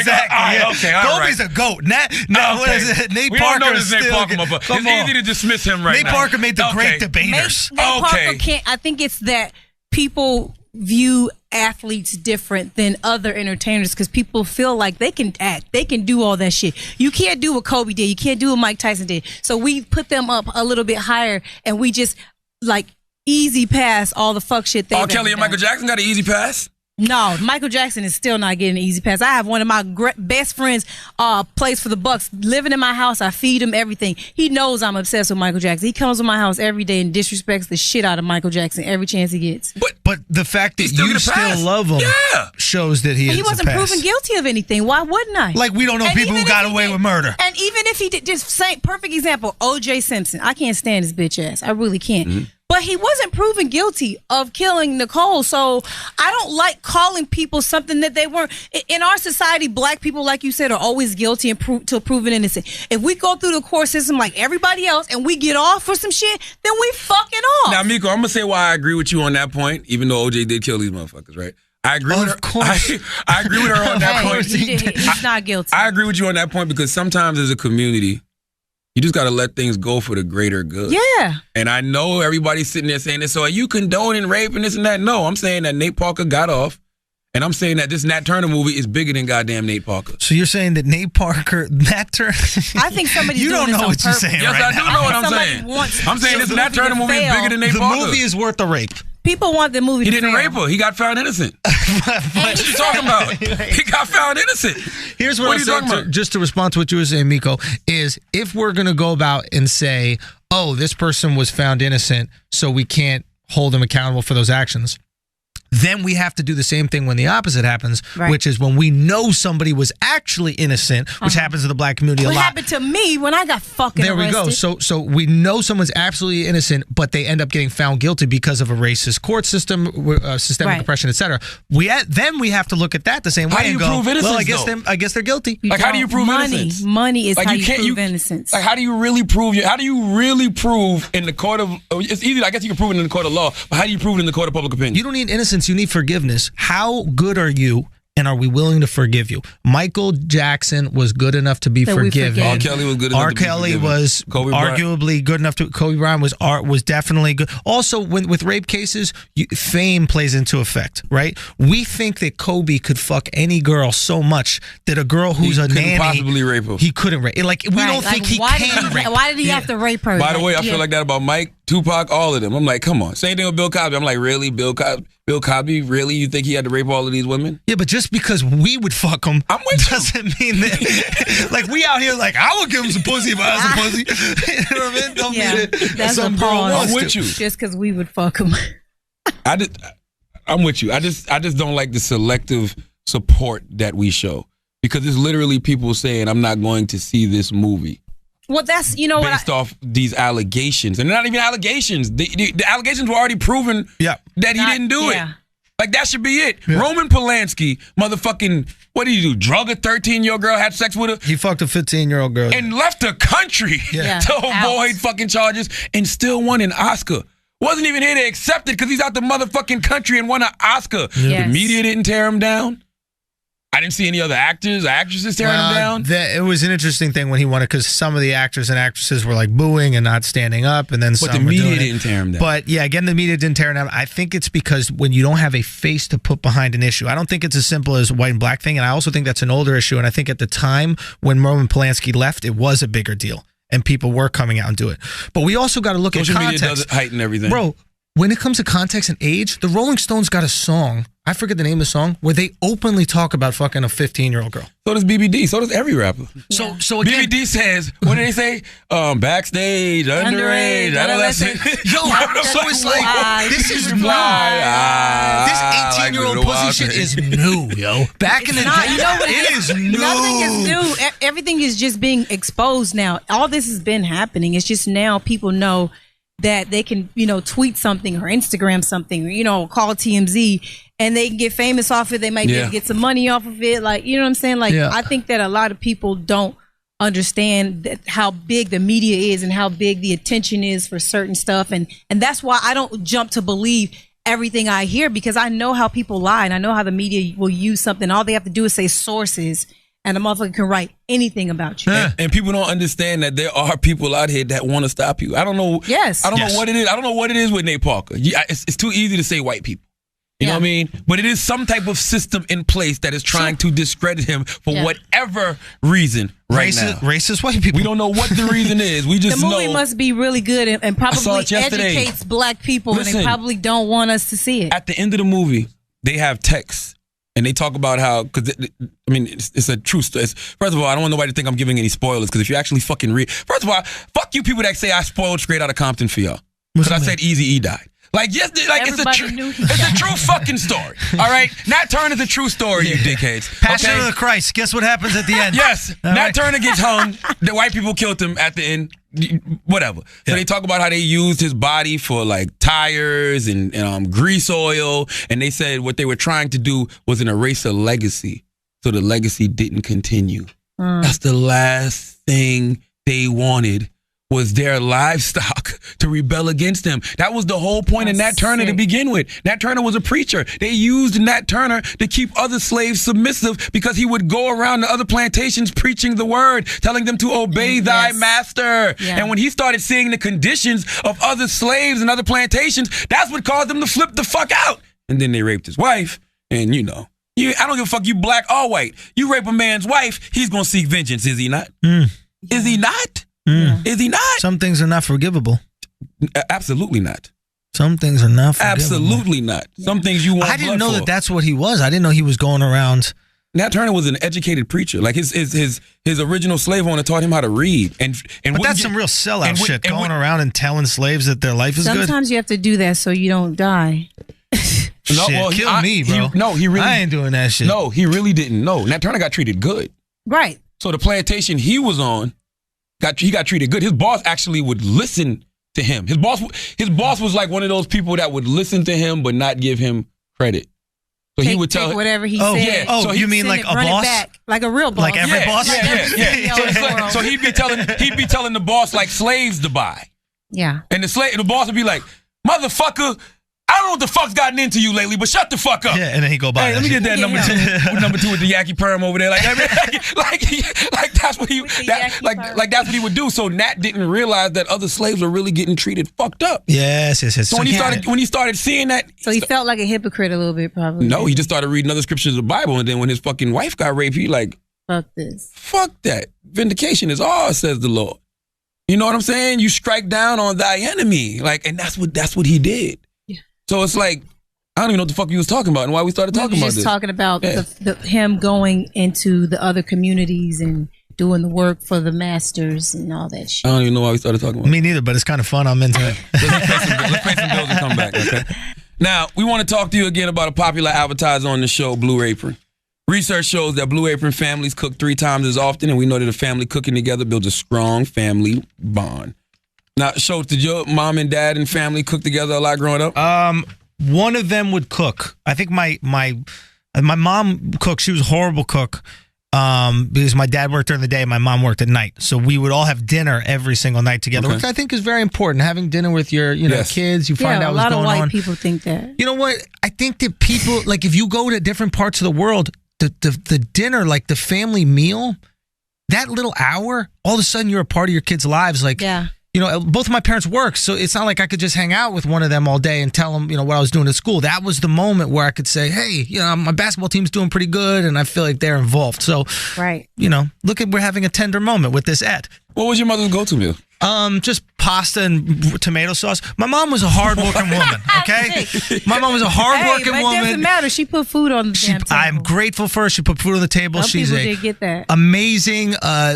Okay, all right.
Kobe's a goat. What is it? Nate
we
Parker
don't know
is
this Nate
still
Parker,
good.
motherfucker.
Come
It's
on.
easy to dismiss him right
Nate
now.
Parker made the great debaters.
Nate Parker can't. I think it's that people view athletes different than other entertainers because people feel like they can act, they can do all that shit. You can't do what Kobe did. You can't do what Mike Tyson did. So we put them up a little bit higher, and we just like easy pass all the fuck shit.
R. Kelly and Michael Jackson got an easy pass.
No, Michael Jackson is still not getting an easy pass. I have one of my best friends plays for the Bucks, living in my house. I feed him everything. He knows I'm obsessed with Michael Jackson. He comes to my house every day and disrespects the shit out of Michael Jackson every chance he gets.
But the fact that you still love him shows that he
wasn't proven guilty of anything. Why wouldn't I?
Like we don't know people who got away with murder.
And even if he did, just same perfect example, O.J. Simpson. I can't stand his bitch ass. I really can't.
Mm-hmm.
But he wasn't proven guilty of killing Nicole. So I don't like calling people something that they weren't. In our society, black people, like you said, are always guilty until proven innocent. If we go through the court system like everybody else and we get off for some shit, then we fucking off.
Now, Miko, I'm going to say why I agree with you on that point, even though OJ did kill these motherfuckers, right? I agree with her. Of course. I agree with her on that point.
He's not guilty.
I agree with you on that point because sometimes as a community, you just got to let things go for the greater good.
Yeah.
And I know everybody's sitting there saying this, so are you condoning rape and this and that? No, I'm saying that Nate Parker got off. And I'm saying that this Nat Turner movie is bigger than goddamn Nate Parker.
So you're saying that Nate Parker, Nat Turner?
I think somebody's
you
doing
don't know
this
what
on
you're saying
Yes,
right
I do
now.
know what I'm saying. I'm saying this Nat Turner movie is bigger than Nate Parker.
The movie is worth the rape.
People want the movie
He
to
didn't
fail.
rape her. He got found innocent. What you talking about? He got found innocent.
Here's what I'm saying, just to respond to what you were saying, Miko, is if we're going to go about and say, oh, this person was found innocent, so we can't hold them accountable for those actions, then we have to do the same thing when the opposite happens, which is when we know somebody was actually innocent, which happens in the black community a lot.
What happened to me when I got fucking
There we
arrested?
go. So we know someone's absolutely innocent, but they end up getting found guilty because of a racist court system, systemic oppression, etc. Then we have to look at that the same way.
How do you
and go,
prove innocence?
Well, I guess they're guilty.
Like, how do you prove innocence?
Money is
Like,
how
you
you
can't-
prove innocence.
Like, how do you really prove? How do you really prove in the court of? It's easy. I guess you can prove it in the court of law, but how do you prove it in the court of public opinion?
You don't need innocence. You need forgiveness. How good are you And are we willing to forgive you? Michael Jackson was good enough to be forgiven.
R. Kelly was good enough to be forgiven.
R. Kelly was arguably good enough to. Kobe Bryant was definitely good. Also, with rape cases, fame plays into effect, right? We think that Kobe could fuck any girl so much that a girl who's a nanny,
possibly rape her.
He couldn't rape. Like we don't think he can rape.
Why did he have to rape her?
By the way, I feel like that about Mike, Tupac, all of them. I'm like, come on. Same thing with Bill Cosby. I'm like, really, Bill Cosby, really? You think he had to rape all of these women?
Yeah, but just because we would fuck him doesn't mean that. Like, we out here like, I would give him some pussy if I had some pussy. You know what I mean? Don't mean it.
That's
some
a
girl
pause.
wants
I'm with
to.
you.
Just because we would fuck him.
I'm with you. I just don't like the selective support that we show. Because it's literally people saying, I'm not going to see this movie.
Well, that's,
based off these allegations. And they're not even allegations. The allegations were already proven that he didn't do it. Like, that should be it. Yeah. Roman Polanski, motherfucking, what did he do? Drug a 13-year-old girl, had sex with her?
He fucked a 15-year-old girl.
And left the country to avoid fucking charges and still won an Oscar. Wasn't even here to accept it because he's out the motherfucking country and won an Oscar.
Yes.
The media didn't tear him down. I didn't see any other actors or actresses tearing him down.
It was an interesting thing when he won it because some of the actors and actresses were like booing and not standing up, and then some.
But the media didn't tear him down.
But yeah, again, the media didn't tear him down. I think it's because when you don't have a face to put behind an issue, I don't think it's as simple as white and black thing, and I also think that's an older issue. And I think at the time when Roman Polanski left, it was a bigger deal, and people were coming out and do it. But we also got to look at context.
Social media does heighten everything,
bro. When it comes to context and age, the Rolling Stones got a song, I forget the name of the song, where they openly talk about fucking a 15-year-old girl.
So does BBD. So does every rapper.
So again,
BBD says, what did they say? Backstage, underage, adolescent.
Yo, so it's like, this is new. This 18-year-old pussy shit is new, yo. Back in the day, it is new.
Nothing is new. Everything is just being exposed now. All this has been happening. It's just now people know that they can, tweet something or Instagram something or, call TMZ and they can get famous off it. They might be able to get some money off of it. Like, you know what I'm saying? Like, I think that a lot of people don't understand how big the media is and how big the attention is for certain stuff. And that's why I don't jump to believe everything I hear, because I know how people lie and I know how the media will use something. All they have to do is say sources. And a motherfucker can write anything about you.
And people don't understand that there are people out here that want to stop you. I don't know.
Yes.
I don't know what it is. I don't know what it is with Nate Parker. It's too easy to say white people. You know what I mean? But it is some type of system in place that is trying to discredit him for whatever reason now.
Racist white people.
We don't know what the reason is. We just know.
The movie must be really good and probably educates black people.
Listen,
and they probably don't want us to see it.
At the end of the movie, they have text. And they talk about how, because it's a true story. First of all, I don't want nobody to think I'm giving any spoilers, because if you actually fucking read, first of all, fuck you people that say I spoiled Straight Outta Compton for y'all, because I said Eazy-E died. Like, yes, like it's a true fucking story. All right, Nat Turner's a true story, you dickheads.
Passion of the Christ. Guess what happens at the end?
Yes, Nat Turner gets hung. The white people killed him at the end. Whatever. So they talk about how they used his body for like tires and grease oil, and they said what they were trying to do was an erase a legacy, so the legacy didn't continue. That's the last thing they wanted, was their livestock to rebel against them. That was the whole point of Nat Turner to begin with. Nat Turner was a preacher. They used Nat Turner to keep other slaves submissive because he would go around the other plantations preaching the word, telling them to obey thy master. Yeah. And when he started seeing the conditions of other slaves and other plantations, that's what caused them to flip the fuck out. And then they raped his wife. And I don't give a fuck, you black or white. You rape a man's wife, he's going to seek vengeance, is he not? Is he not? Is he not?
Some things are not forgivable.
Absolutely not.
Some things are not forgivable.
Absolutely not. Some things you want.
I didn't know that that's what he was. I didn't know he was going around.
Nat Turner was an educated preacher. Like his original slave owner taught him how to read. But
that's some real sellout shit. Going around and telling slaves that their life is good.
Sometimes you have to do that so you don't die.
No, well, kill me, bro. I ain't doing that shit.
No, he really didn't. No, Nat Turner got treated good.
Right.
So the plantation he was on, he got treated good. His boss actually would listen to him. His boss was like one of those people that would listen to him but not give him credit. So he would tell
whatever he said.
Yeah.
So you mean like a boss?
Like a real boss.
Like every boss?
Yeah. So he'd be telling the boss like slaves to buy.
Yeah.
And the boss would be like, motherfucker, I don't know what the fuck's gotten into you lately, but shut the fuck up.
Yeah, and then he go by.
Hey, let me get that number two. Number two with the Yaki perm over there. Like that's what he that's what he would do. So Nat didn't realize that other slaves were really getting treated fucked up.
Yes.
So when he started seeing that,
so he felt like a hypocrite a little bit, probably.
No, he just started reading other scriptures of the Bible, and then when his fucking wife got raped, he like,
fuck this.
Fuck that. Vindication is all, says the Lord. You know what I'm saying? You strike down on thy enemy. Like, and that's what he did. Yeah. So it's like, I don't even know what the fuck he was talking about and why we started talking about this.
Just talking about him going into the other communities and doing the work for the masters and all that shit.
I don't even know why we started talking about it.
Me neither, but it's kind of fun. I'm into it.
Let's pay some bills and come back, okay? Now, we want to talk to you again about a popular advertiser on the show, Blue Apron. Research shows that Blue Apron families cook 3 times as often, and we know that a family cooking together builds a strong family bond. Now, Schultz, did your mom and dad and family cook together a lot growing up?
One of them would cook. I think my mom cooked. She was a horrible cook because my dad worked during the day and my mom worked at night. So we would all have dinner every single night together, which I think is very important. Having dinner with your kids, you find out what's going on.
A lot of white people think that.
You know what? I think that people, like if you go to different parts of the world, the dinner, like the family meal, that little hour, all of a sudden you're a part of your kids' lives. Like, both of my parents work, so it's not like I could just hang out with one of them all day and tell them, what I was doing at school. That was the moment where I could say, hey, my basketball team's doing pretty good, and I feel like they're involved. So,
right,
we're having a tender moment with this Ed.
What was your mother's go-to meal?
Just pasta and tomato sauce. My mom was a hard-working woman, okay? My mom was a hard-working woman.
It doesn't matter. She put food on the damn table.
I'm grateful for her. She put food on the table. She's
an
amazing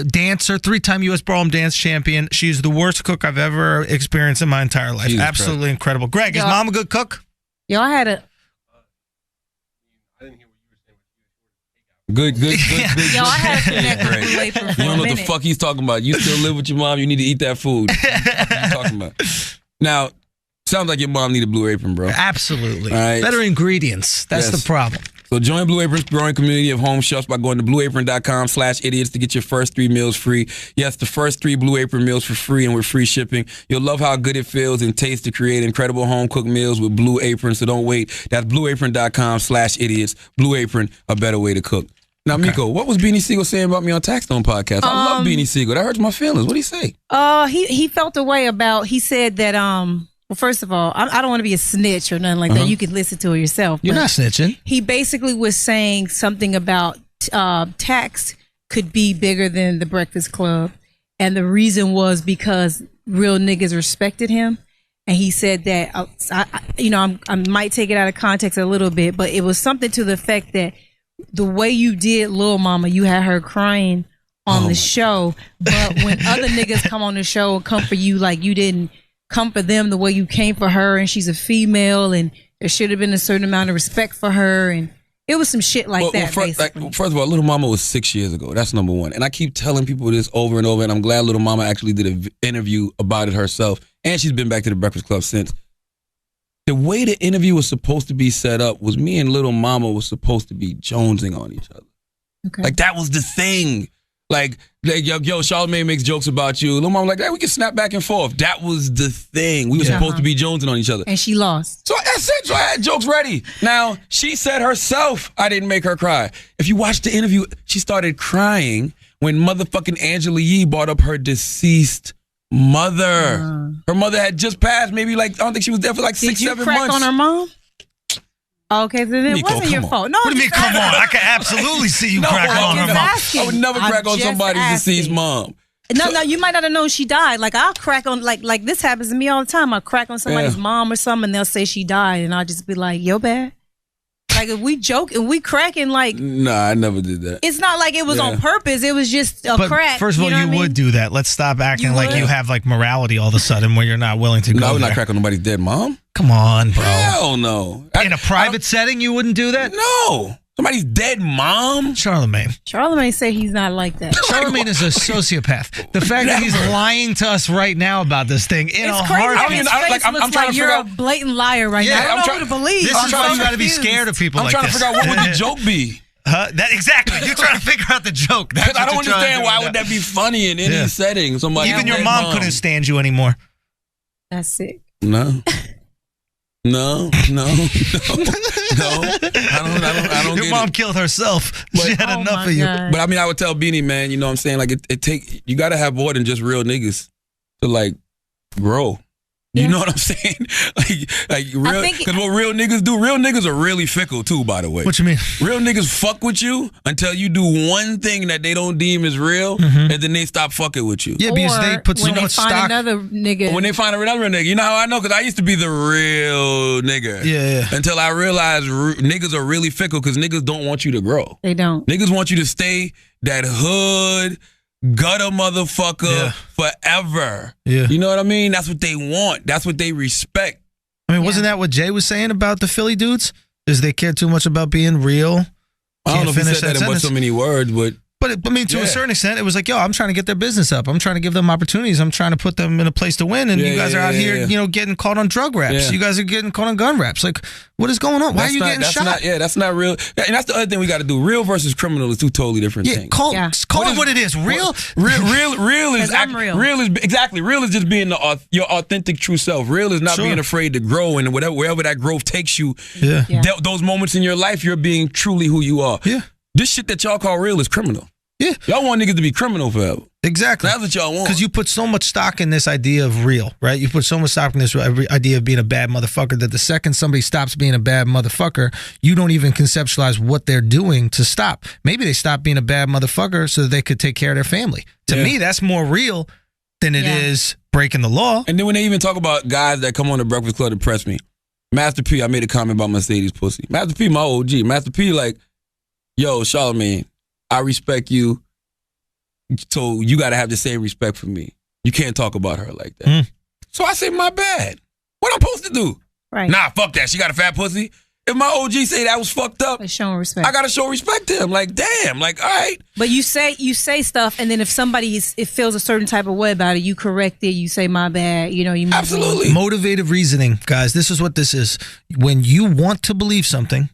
dancer, 3-time U.S. Ballroom dance champion. She's the worst cook I've ever experienced in my entire life. Jesus Absolutely Christ. Incredible. Greg, is mom a good cook?
Y'all had a...
Good.
Yo, I had to connect with Blue Apron for
You don't know
a
what the fuck he's talking about. You still live with your mom. You need to eat that food. What are you talking about? Now, sounds like your mom need a Blue Apron, bro.
Absolutely.
All right.
Better ingredients. That's the problem.
So join Blue Apron's growing community of home chefs by going to blueapron.com/idiots to get your first 3 meals free. Yes, the first 3 Blue Apron meals for free and with free shipping. You'll love how good it feels and tastes to create incredible home cooked meals with Blue Apron. So don't wait. That's blueapron.com/idiots. Blue Apron, a better way to cook. Now, Miko, what was Beanie Siegel saying about me on Taxstone Podcast? I love Beanie Siegel. That hurts my feelings. What did he say?
He felt a way about, he said that, well, first of all, I don't want to be a snitch or nothing like that. You can listen to it yourself.
You're not snitching.
He basically was saying something about tax could be bigger than the Breakfast Club. And the reason was because real niggas respected him. And he said that, I might take it out of context a little bit, but it was something to the effect that the way you did Lil Mama, you had her crying on the show, but when other niggas come on the show and come for you, like you didn't come for them the way you came for her, and she's a female, and there should have been a certain amount of respect for her, and it was some shit like that.
First of all, Little Mama was 6 years ago. That's number one, and I keep telling people this over and over, and I'm glad Little Mama actually did an interview about it herself, and she's been back to the Breakfast Club since. The way the interview was supposed to be set up was me and Little Mama was supposed to be jonesing on each other.
Okay.
Like, that was the thing. Like yo, Charlamagne makes jokes about you. Little Mama like, hey, we can snap back and forth. That was the thing. We were supposed to be jonesing on each other.
And she lost.
So that's it. So I had jokes ready. Now, she said herself, I didn't make her cry. If you watch the interview, she started crying when motherfucking Angela Yee brought up her deceased mother. Her mother had just passed. Maybe I don't think she was there for 6-7 months.
Did you crack on her mom? Okay, so then it wasn't your fault. No,
what do you mean, come on? I can absolutely see you crack on her mom.
I would never crack on somebody's deceased mom.
No, you might not have known she died. Like, I'll crack on, like this happens to me all the time. I'll crack on somebody's mom or something, and they'll say she died, and I'll just be like, yo, bad. Like, if we joke and we cracking, like...
Nah, I never did that.
It's not like it was on purpose. It was just a crack.
First of all, you would do that. Let's stop acting like you have, morality all of a sudden where you're not willing to go
No, I would not crack on nobody's dead mom.
Come on, bro.
Hell no.
In a private setting, you wouldn't do that?
No. Somebody's dead mom?
Charlamagne said he's not like that.
Charlamagne is a sociopath. The fact that he's lying to us right now about this thing in a heartbeat.
I'm trying to figure out. You're a blatant liar right now. I don't know who to believe.
This is why you got to be scared of people like this.
I'm trying to figure out what would the joke be.
Exactly. You're trying to figure out the joke.
Because I don't understand why would that be funny in any setting.
Even your mom couldn't stand you anymore.
That's sick.
No. No. I don't.
Your mom killed herself. She had enough of you.
But I mean, I would tell Beanie, man, you know what I'm saying? Like, you got to have more than just real niggas to, like, grow. You know what I'm saying? like real, because what real niggas do, real niggas are really fickle too, by the way.
What you mean?
Real niggas fuck with you until you do one thing that they don't deem as real, and then they stop fucking with you.
Yeah, because they put so much stock.
Another nigga.
When they find another nigga. You know how I know? Because I used to be the real nigga.
Yeah.
Until I realized niggas are really fickle because niggas don't want you to grow.
They don't.
Niggas want you to stay that hood, gutter motherfucker forever. Yeah. You know what I mean? That's what they want. That's what they respect.
I mean, wasn't that what Jay was saying about the Philly dudes? Is they care too much about being real?
I don't know if he said that in so many words, but
I mean, to a certain extent, it was like, yo, I'm trying to get their business up. I'm trying to give them opportunities. I'm trying to put them in a place to win. And you guys are out here, you know, getting caught on drug raps. Yeah. You guys are getting caught on gun raps. Like, what is going on? Why are you getting shot?
That's not real. And that's the other thing we got to do. Real versus criminal is two totally different things.
Call it what it is. Real
is
real.
Real is exactly. Real is just being your authentic true self. Real is not being afraid to grow, and wherever that growth takes you. Those moments in your life, you're being truly who you are.
Yeah.
This shit that y'all call real is criminal.
Yeah.
Y'all want niggas to be criminal forever.
Exactly.
That's what y'all want.
Because you put so much stock in this idea of real, right? You put so much stock in this idea of being a bad motherfucker that the second somebody stops being a bad motherfucker, you don't even conceptualize what they're doing to stop. Maybe they stop being a bad motherfucker so that they could take care of their family. To me, that's more real than it is breaking the law.
And then when they even talk about guys that come on the Breakfast Club to press me, Master P, I made a comment about Mercedes pussy. Master P, my OG. Master P, like, yo, Charlamagne, I respect you, so you got to have the same respect for me. You can't talk about her like that. So I say, my bad. What I'm supposed to do?
Right.
Nah, fuck that. She got a fat pussy. If my OG say that was fucked up,
it's showing respect.
I got to show respect to him. Like, damn. Like, all right.
But you say stuff, and then if somebody feels a certain type of way about it, you correct it. You say, my bad. You know, you
absolutely.
Motivated reasoning, guys. This is what this is. When you want to believe something,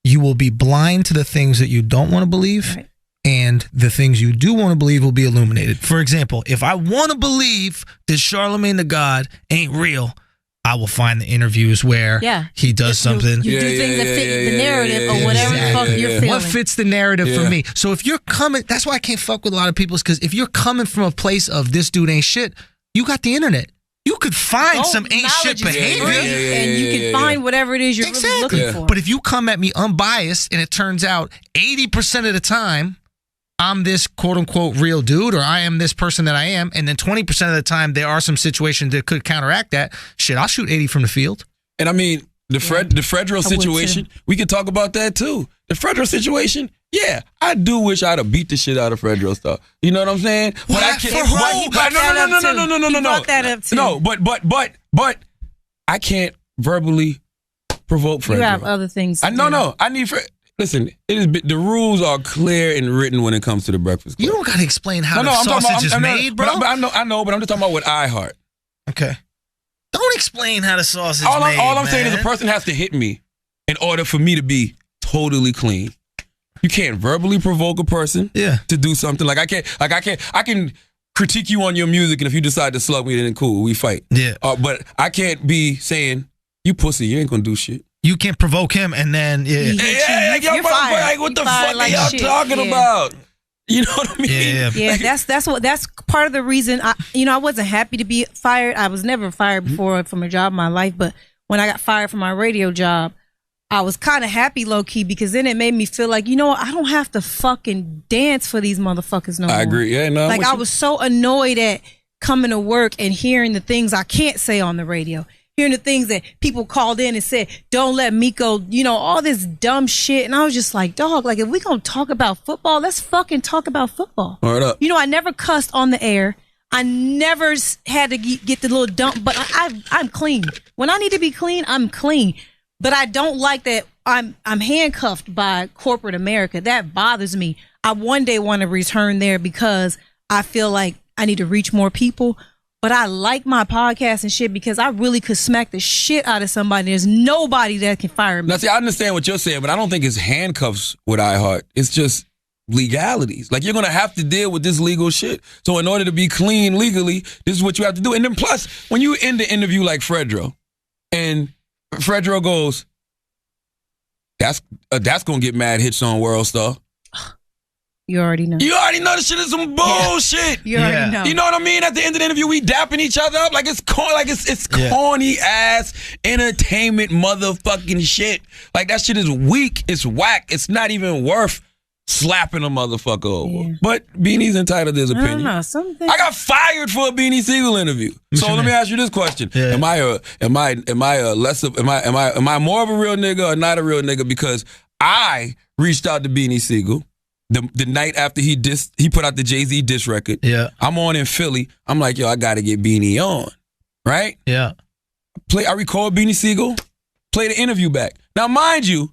you will be blind to the things that you don't want to believe, and the things you do want to believe will be illuminated. For example, if I want to believe that Charlamagne the God ain't real, I will find the interviews where he does something.
You do things that fit the narrative or whatever the fuck you're feeling.
What fits the narrative for me? So if you're coming, that's why I can't fuck with a lot of people, is because if you're coming from a place of this dude ain't shit, you got the internet. You could find some ain't shit behavior.
And you can find whatever it is you're really looking for.
But if you come at me unbiased and it turns out 80% of the time I'm this quote unquote real dude, or I am this person that I am, and then 20% of the time there are some situations that could counteract that, shit, I'll shoot 80 from the field.
And I mean, the Fredro situation, we could talk about that too. The Fredro situation, I do wish I'd have beat the shit out of Fredro stuff. You know what I'm saying?
But I can't.
No, but I can't verbally provoke Fredro.
You have other things.
I need listen. The rules are clear and written when it comes to the Breakfast Club.
You don't got to explain how the sausage is made, bro.
I know, but I'm just talking about with iHeart.
Okay. Don't explain how the sausage is made.
All I'm saying is a person has to hit me in order for me to be totally clean. You can't verbally provoke a person to do something. I can critique you on your music, and if you decide to slug me, then cool, we fight.
Yeah.
But I can't be saying, you pussy, you ain't gonna do shit.
You can't provoke him and then
you're fired.
Like, what the fuck are y'all talking about? You know what I mean?
Yeah. That's part of the reason I wasn't happy to be fired. I was never fired before from a job in my life, but when I got fired from my radio job, I was kind of happy low key, because then it made me feel like, you know what, I don't have to fucking dance for these motherfuckers no more.
I agree. Yeah, no.
Like, I was so annoyed at coming to work and hearing the things I can't say on the radio. Hearing the things that people called in and said, don't let Miko, all this dumb shit. And I was just like, dog, like, if we gonna talk about football, let's fucking talk about football.
Word up.
I never cussed on the air. I never had to get the little dump, but I'm clean. When I need to be clean, I'm clean. But I don't like that I'm handcuffed by corporate America. That bothers me. I one day want to return there because I feel like I need to reach more people. But I like my podcast and shit because I really could smack the shit out of somebody. There's nobody that can fire me.
Now, see, I understand what you're saying, but I don't think it's handcuffs with iHeart. It's just legalities. Like, you're going to have to deal with this legal shit. So in order to be clean legally, this is what you have to do. And then plus, when you end the interview like Fredro, and Fredro goes, that's gonna get mad hits on World Star.
You already know.
You already know this shit is some bullshit.
You already know.
You know what I mean? At the end of the interview, we dapping each other up like it's corny ass entertainment motherfucking shit. Like that shit is weak. It's whack. It's not even worth slapping a motherfucker over.
Yeah.
But Beanie's entitled to his opinion.
I don't know. Something.
I got fired for a Beanie Siegel interview. So let me ask you this question: Am I more of a real nigga or not a real nigga? Because I reached out to Beanie Siegel the night after he put out the Jay-Z diss record.
Yeah.
I'm on in Philly. I'm like, yo, I gotta get Beanie on. Right?
Yeah.
I record Beanie Siegel, play the interview back. Now, mind you,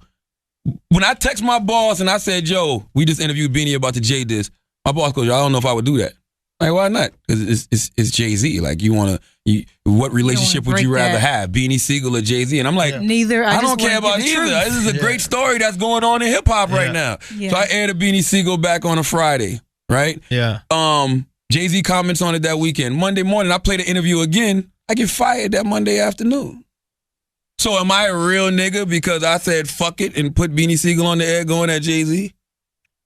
when I text my boss and I said, yo, we just interviewed Beanie about the Jay diss, my boss goes, yo, I don't know if I would do that. Like, why not? Because it's Jay-Z. Like, what relationship would you rather have, Beanie Siegel or Jay-Z? And I'm like,
neither.
I don't care about either. This is a great story that's going on in hip hop right now. Yeah. So I aired a Beanie Siegel back on a Friday, right?
Yeah.
Jay-Z comments on it that weekend. Monday morning, I play the interview again. I get fired that Monday afternoon. So am I a real nigga because I said fuck it and put Beanie Siegel on the air going at Jay-Z?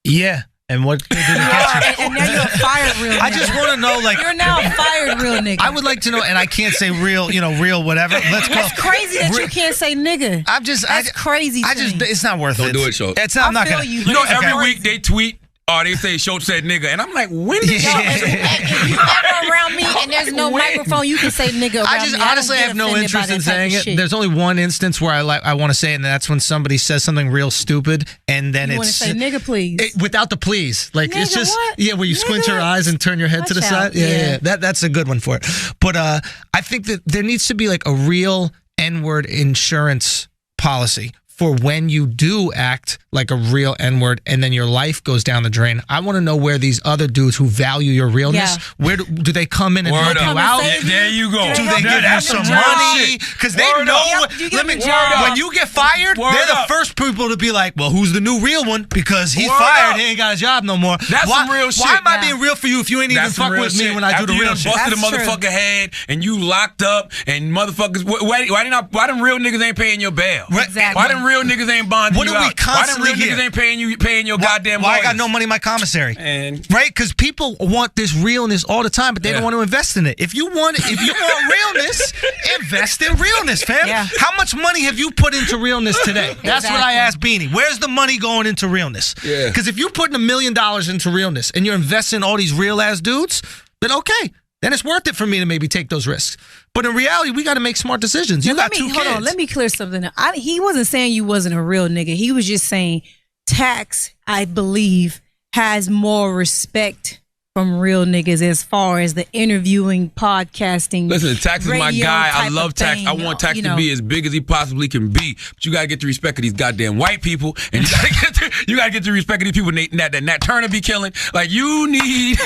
Yeah. And what did it get you?
And now you're a fired real nigga.
I just want to know, like,
you're now a fired real nigga.
I would like to know, and I can't say real, real whatever.
That's crazy that you can't say nigga.
That's
crazy.
It's not worth it.
Don't do it, Schultz.
It's not. I'm not gonna.
You
know, every week they tweet. They say Schultz said nigga, and I'm like, when did
if you ever around me and there's no microphone, you can say nigga around me.
Honestly, I have no interest in saying it. There's only one instance where I want to say it, and that's when somebody says something real stupid, and then
you want to say nigga, please,
without the please. Like
nigga,
it's just
what?
where you squint your eyes and turn your head to the side. Yeah. That's a good one for it. But I think that there needs to be like a real N-word insurance policy for when you do act like a real N-word and then your life goes down the drain. I want to know where these other dudes who value your realness, where do they come in and help you out?
There you go.
Do they give you some money? Because they know, when you get fired, they're the first people to be like, well, who's the new real one? Because he's fired, he ain't got a job no more.
That's some real shit.
Why am I being real for you if you ain't even fuck with me when I do the real shit?
Busted a motherfucker head and you locked up and motherfuckers, why them real niggas ain't paying your bail?
Exactly.
Why them real niggas ain't bonding you out?
What do we constantly
Why them real niggas ain't paying your goddamn lawyers?
Why I got no money in my commissary? Right? Because people want this realness all the time, but they don't want to invest in it. If you want realness, invest in realness, fam.
Yeah.
How much money have you put into realness today? That's what I asked Beanie. Where's the money going into realness? Because if you're putting $1 million into realness and you're investing in all these real ass dudes, then okay. Then it's worth it for me to maybe take those risks. But in reality, we got to make smart decisions. You got two kids. Hold on,
let me clear something up. He wasn't saying you wasn't a real nigga. He was just saying Tax, I believe, has more respect from real niggas as far as the interviewing, podcasting.
Listen, Tax is my guy. I love Tax. I want Tax to be as big as he possibly can be. But you gotta get the respect of these goddamn white people, and you gotta get the respect of these people that Nat Turner be killing. Like you need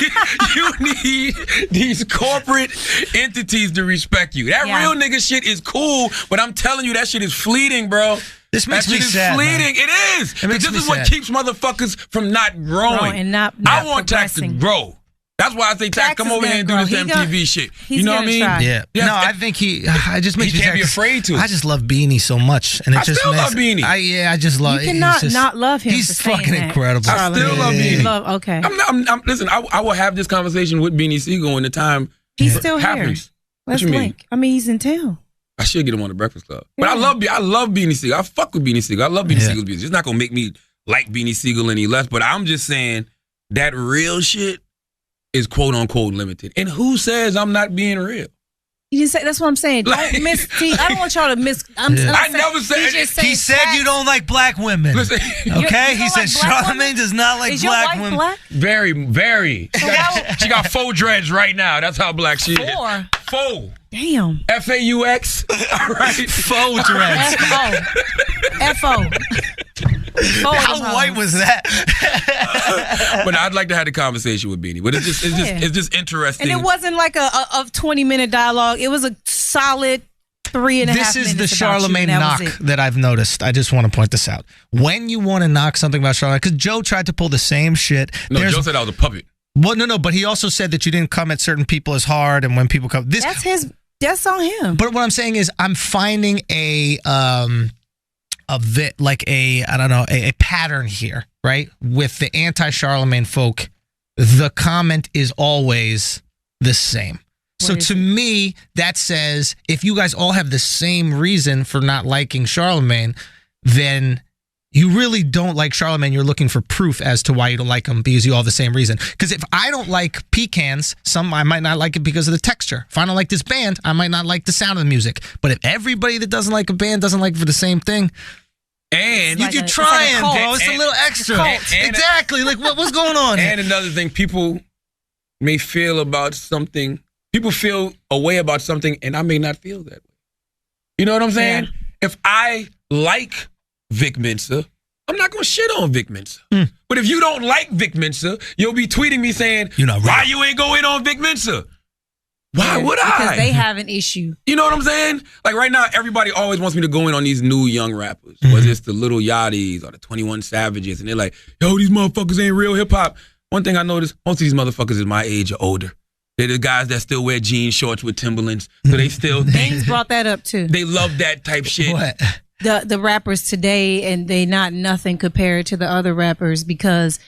these corporate entities to respect you. That real nigga shit is cool, but I'm telling you, that shit is fleeting, bro.
This makes me sad.
Fleeting. Man. It is. This is what keeps motherfuckers from not growing.
And not
I want Tax to grow. That's why I say Tax, come over here and do this MTV shit. You know what I mean?
Yeah. No, I think I just makes me
can't be afraid to.
I just love Beanie so much, and it just
still love Beanie.
I just love.
You cannot not love him.
He's fucking incredible.
I still love Beanie.
Okay.
Listen, I will have this conversation with Beanie Siegel when the time
he's still
happens.
Here. Let's blink. I mean, he's in town.
I should get him on the Breakfast Club. But I love Beanie Siegel. I fuck with Beanie Siegel. I love Beanie Siegel's music. It's not gonna make me like Beanie Siegel any less. But I'm just saying that real shit is quote unquote limited. And who says I'm not being real?
You just say that's what I'm saying. Don't I don't want y'all to miss.
I never said.
He said you don't like black women.
Listen,
okay, he said Charlamagne does not like black women.
Black?
Very, very. She got 4 dreads right now. That's how black she is. 4.
Damn.
FAUX. All right.
4 dreads.
FO.
How white was that?
But I'd like to have a conversation with Beanie. But it's just interesting.
And it wasn't like a 20-minute dialogue. It was a solid 3.5 minutes.
This is the Charlamagne knock that I've noticed. I just want to point this out. When you want to knock something about Charlamagne, because Joe tried to pull the same shit.
No, Joe said I was a puppet.
Well, no, but he also said that you didn't come at certain people as hard, and when people come,
that's his. That's on him.
But what I'm saying is, I'm finding a pattern here, right? With the anti-Charlemagne folk, the comment is always the same. So to me, that says if you guys all have the same reason for not liking Charlemagne, then you really don't like Charlemagne. You're looking for proof as to why you don't like him because you all have the same reason. Because if I don't like pecans, I might not like it because of the texture. If I don't like this band, I might not like the sound of the music. But if everybody that doesn't like a band doesn't like it for the same thing,
and
you can try and bro. It's a little extra. Exactly. Like what's going on?
And another thing, people may feel about something. People feel a way about something, and I may not feel that way. You know what I'm saying? Yeah. If I like Vic Mensa, I'm not going to shit on Vic Mensa. But if you don't like Vic Mensa, you'll be tweeting me saying, why you ain't going on Vic Mensa? Why would I?
Because they have an issue.
You know what I'm saying? Like right now, everybody always wants me to go in on these new young rappers, whether it's the Little Yachties or the 21 Savages, and they're like, yo, these motherfuckers ain't real hip-hop. One thing I noticed, most of these motherfuckers is my age or older. They're the guys that still wear jean shorts with Timberlands. So they still...
Bangs brought that up, too.
They love that type shit.
What?
The rappers today, and they not nothing compared to the other rappers because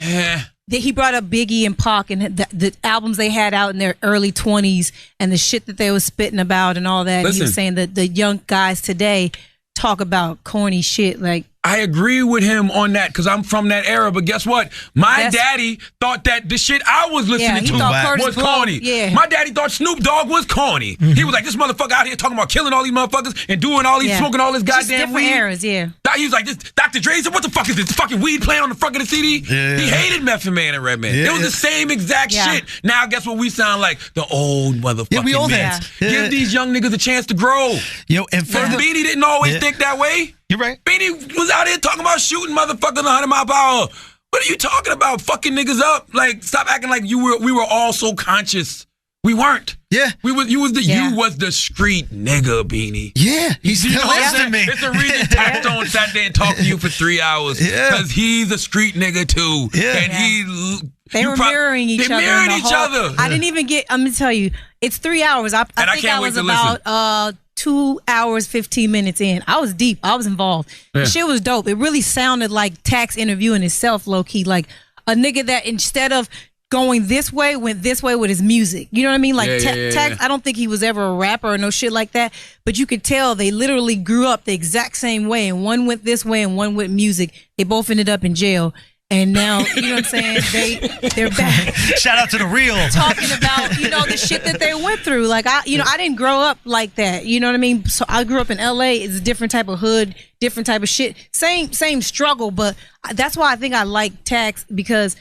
he brought up Biggie and Pac and the albums they had out in their early 20s and the shit that they was spitting about and all that. Listen, and he was saying that the young guys today talk about corny shit like...
I agree with him on that because I'm from that era. But guess what? My daddy thought that the shit I was listening to was corny.
Yeah.
My daddy thought Snoop Dogg was corny. He was like, this motherfucker out here talking about killing all these motherfuckers and doing all these, smoking all this goddamn weed.
Eras, yeah.
He was like, this Dr. Dre said, what the fuck is this? Fucking weed playing on the front of the CD? Yeah. He hated Method Man and Redman. It was the same exact shit. Now guess what we sound like? The old motherfucking
we old
men. Give these young niggas a chance to grow.
Yo, and further,
Beanie didn't always think that way.
You're right.
Beanie was out here talking about shooting motherfuckers 100 mile per hour. What are you talking about? Fucking niggas up. Like, stop acting like we were all so conscious. We weren't.
Yeah.
You was the street nigga, Beanie.
Yeah. He's still listening to me.
It's the reason Taxstone sat there and talked to you for 3 hours. Because he's a street nigga too. Yeah. And
they were mirroring each other.
They mirrored each other.
I didn't even get, I'm going to tell you, it's 3 hours. I think I was about 2 hours, 15 minutes in. I was deep. I was involved. Yeah. The shit was dope. It really sounded like Tax interviewing himself, low-key. Like a nigga that instead of going this way, went this way with his music. You know what I mean? Like Tax, I don't think he was ever a rapper or no shit like that. But you could tell they literally grew up the exact same way. And one went this way and one went music. They both ended up in jail. And now, you know what I'm saying? They're back.
Shout out to the real.
Talking about, the shit that they went through. Like, I didn't grow up like that. You know what I mean? So I grew up in LA. It's a different type of hood, different type of shit. Same struggle, but that's why I think I like Tax because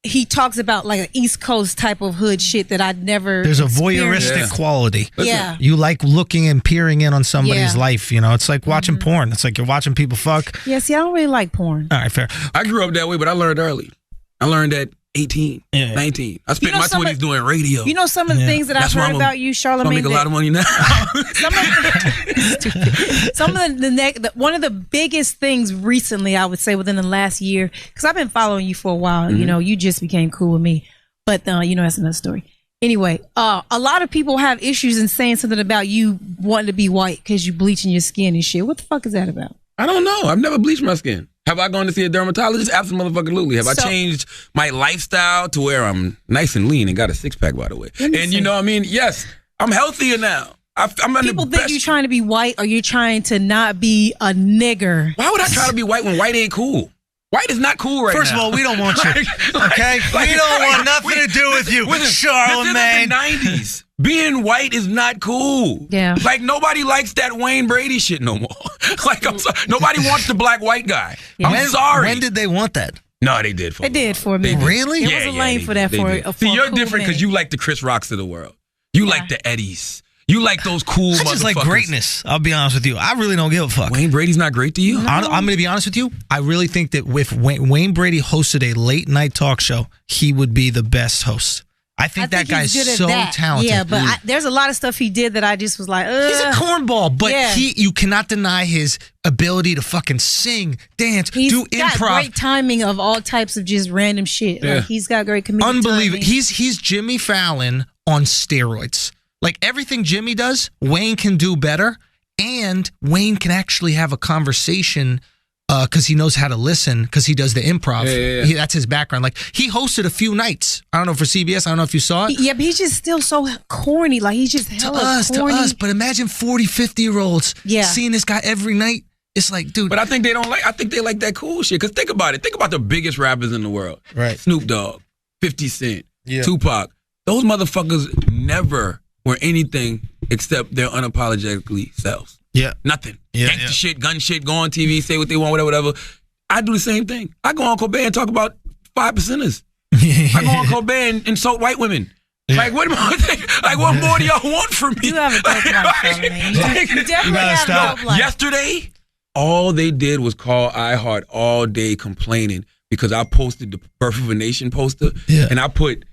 he talks about like an East Coast type of hood shit that I'd never
There's a voyeuristic quality.
Yeah.
You like looking and peering in on somebody's life, It's like watching porn. It's like you're watching people fuck.
Yeah, see, I don't really like porn.
All right, fair.
I grew up that way, but I learned early. I learned at 18, 19. I spent my 20s doing radio.
You know some of the things that I've heard about you, Charlemagne?
I make a lot of money now.
One of the biggest things recently, I would say within the last year, because I've been following you for a while. You just became cool with me, but that's another story. Anyway, a lot of people have issues in saying something about you wanting to be white because you bleaching your skin and shit. What the fuck is that about?
I don't know. I've never bleached my skin. Have I gone to see a dermatologist? Absolutely. Have I changed my lifestyle to where I'm nice and lean and got a six-pack, by the way? And you know what I mean? Yes, I'm healthier now.
People think you're trying to be white or you're trying to not be a nigger.
Why would I try to be white when white ain't cool? White is not cool right now.
First of all, we don't want you. Okay? We don't want nothing to do with you, Charlemagne.
This is the 90s. Being white is not cool.
Yeah.
Like, nobody likes that Wayne Brady shit no more. Like, I'm sorry. Nobody wants the black white guy. Yeah. I'm sorry.
When did they want that?
No, they did for me.
They did for me.
Really?
It was a lane for that for
See, you're
cool
different because you like the Chris Rocks of the world. You like the Eddies. You like those cool motherfuckers. I just like
greatness. I'll be honest with you. I really don't give a fuck.
Wayne Brady's not great to you?
No. I'm going to be honest with you. I really think that if Wayne Brady hosted a late night talk show, he would be the best host. I think that guy's so talented.
Yeah, but there's a lot of stuff he did that I just was like, ugh.
He's a cornball, but you cannot deny his ability to fucking sing, dance, do improv.
He's got great timing of all types of just random shit. Yeah. Like, he's got great comedic timing.
He's Jimmy Fallon on steroids. Like everything Jimmy does, Wayne can do better, and Wayne can actually have a conversation because he knows how to listen because he does the improv.
Yeah.
That's his background. Like he hosted a few nights. I don't know for CBS. I don't know if you saw it.
Yeah, but he's just still so corny. Like he's just hella corny.
To us. But imagine 40, 50-year-olds seeing this guy every night. It's like, dude.
But I think they like that cool shit. Because think about it. Think about the biggest rappers in the world.
Right.
Snoop Dogg, 50 Cent, Tupac. Those motherfuckers never were anything except their unapologetically selves.
Yeah.
Nothing. Gangsta shit, gun shit, go on TV, say what they want, whatever. I do the same thing. I go on Colbert and talk about 5%ers. I go on Colbert and insult white women. Like, what more do y'all want from me?
You have a dope life, man. You definitely have a dope life.
Yesterday, all they did was call iHeart all day complaining because I posted the Birth of a Nation poster and I put,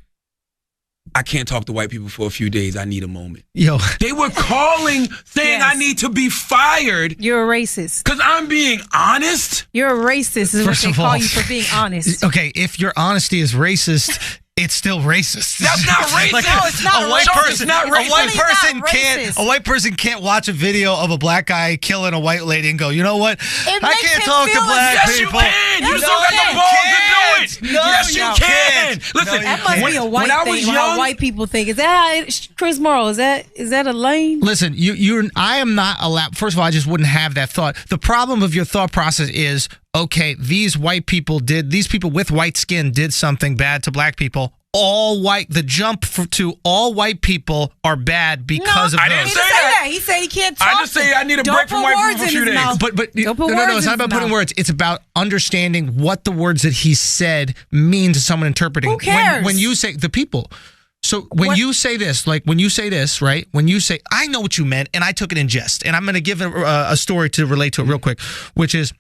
I can't talk to white people for a few days. I need a moment.
Yo.
They were calling saying I need to be fired.
You're a racist.
Because I'm being honest.
You're a racist is what they call you for being honest.
Okay, if your honesty is racist, it's still racist.
That's not racist.
Like, no, it's not
a white
racist.
person,
not racist.
A white person can't watch a video of a black guy killing a white lady and go, you know what? I can't talk to black people.
Yes, you can. You still got the balls to do it.
No,
yes, you can. Listen,
that must be a white thing. How white people think. Is that Chris Morrow? Is that a lane?
Listen, I am not allowed. First of all, I just wouldn't have that thought. The problem of your thought process is, okay, these people with white skin did something bad to black people. All white, the jump to all white people are bad because of those.
I didn't say that.
He said he can't talk.
I just say I need a break from white people for a few days.
But no, it's not about putting words. It's about understanding what the words that he said mean to someone interpreting.
Who cares?
When you say the people. So you say this, right? When you say, I know what you meant, and I took it in jest. And I'm going to give a story to relate to it real quick, which is,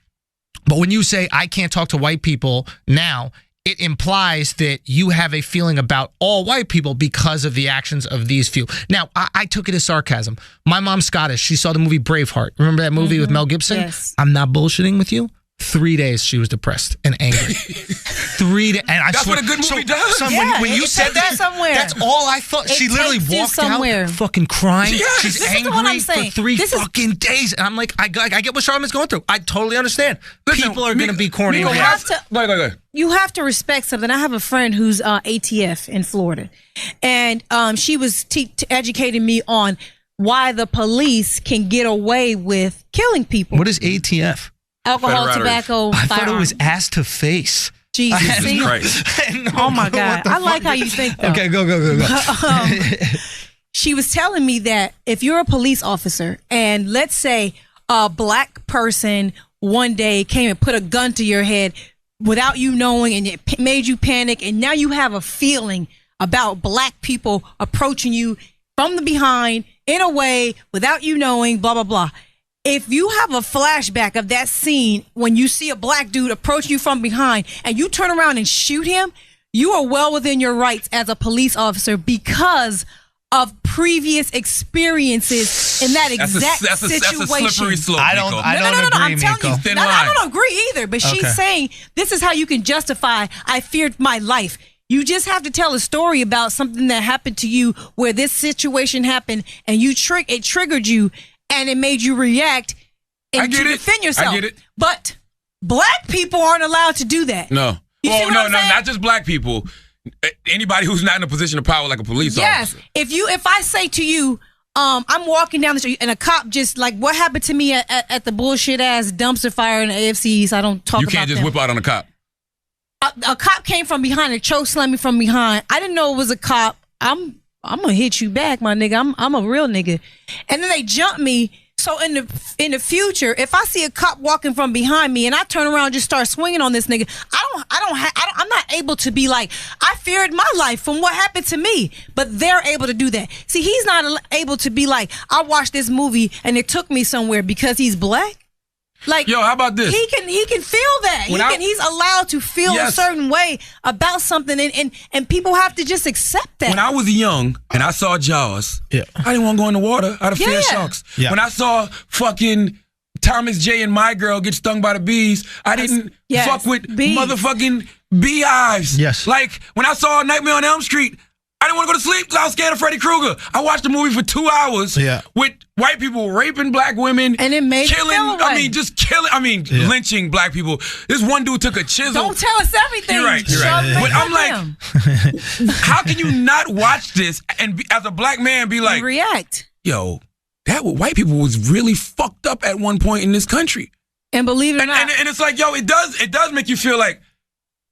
but when you say, I can't talk to white people now, it implies that you have a feeling about all white people because of the actions of these few. Now, I took it as sarcasm. My mom's Scottish. She saw the movie Braveheart. Remember that movie with Mel Gibson?
Yes.
I'm not bullshitting with you. 3 days she was depressed and angry. 3 days. And
That's what a good movie does.
When you said that, that's all I thought. She literally walked out fucking crying.
Yes.
She's
This
angry
is what I'm saying.
for 3 fucking days. And I'm like, I get what Charlamagne's going through. I totally understand.
Listen,
people are going to be corny.
Go ahead.
You have to respect something. I have a friend who's ATF in Florida, and she was educating me on why the police can get away with killing people.
What is ATF?
Alcohol, tobacco,
I thought
firearms.
it was ass to face.
Jesus
Christ.
Oh my God. I like how you think though.
Okay, go.
She was telling me that if you're a police officer and let's say a black person one day came and put a gun to your head without you knowing and it made you panic and now you have a feeling about black people approaching you from the behind in a way without you knowing, blah, blah, blah. If you have a flashback of that scene when you see a black dude approach you from behind and you turn around and shoot him, you are well within your rights as a police officer because of previous experiences in that exact situation.
That's a slippery slope.
I don't
No,
agree,
I'm telling
Miko.
you. I don't agree either. But she's saying this is how you can justify I feared my life. You just have to tell a story about something that happened to you where this situation happened and it triggered you and it made you react and to defend yourself.
I get it.
But black people aren't allowed to do that.
No.
No,
not just black people. Anybody who's not in a position of power like a police officer.
Yes. If I say to you, I'm walking down the street and a cop just like what happened to me at the bullshit ass dumpster fire in the AFC East, I don't talk about
You can't just whip out on a cop.
A cop came from behind and choke slammed me from behind. I didn't know it was a cop. I'm gonna hit you back, my nigga. I'm a real nigga. And then they jumped me. So in the future, if I see a cop walking from behind me and I turn around and just start swinging on this nigga, I'm not able to be like, I feared my life from what happened to me. But they're able to do that. See, he's not able to be like, I watched this movie and it took me somewhere because he's black. Like,
yo, how about this?
He can feel that. He's allowed to feel a certain way about something, and people have to just accept that.
When I was young and I saw Jaws, I didn't want to go in the water out of fear of sharks. Yeah. When I saw fucking Thomas J. and My Girl get stung by the bees, I didn't fuck with motherfucking beehives.
Yes.
Like when I saw Nightmare on Elm Street, I didn't want to go to sleep because I was scared of Freddy Krueger. I watched the movie for 2 hours with white people raping black women.
And it made
killing, just killing, lynching black people. This one dude took a chisel.
Don't tell us everything.
You're right. But I'm like, how can you not watch this and as a black man be like,
react?
Yo, white people was really fucked up at one point in this country.
And believe it or not.
And it's like, yo, it does make you feel like,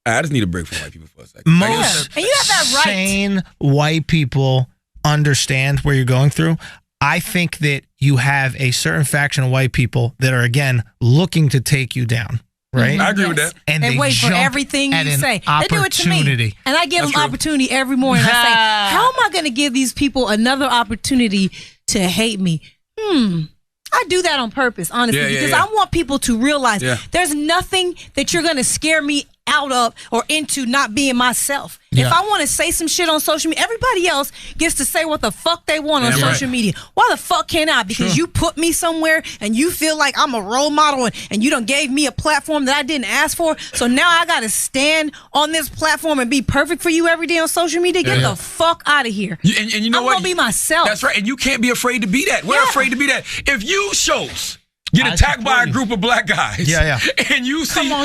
I just need a break from white people for a second.
Most
and you have that right.
sane white people understand where you're going through. I think that you have a certain faction of white people that are, again, looking to take you down. Right?
I agree with that.
And they
wait for everything you say. They do it to me. And I give them opportunity every morning. I say, how am I going to give these people another opportunity to hate me? I do that on purpose, honestly, because I want people to realize there's nothing that you're going to scare me out of or into not being myself. If I want to say some shit on social media, everybody else gets to say what the fuck they want on social media. Why the fuck can't I? Because you put me somewhere and you feel like I'm a role model and you done gave me a platform that I didn't ask for. So now I got to stand on this platform and be perfect for you every day on social media. Get the fuck out of here.
And you know
I'm
what?
going to be myself.
That's right. And you can't be afraid to be that. We're afraid to be that. If you shows get attacked by a group of black guys. And you see, no. How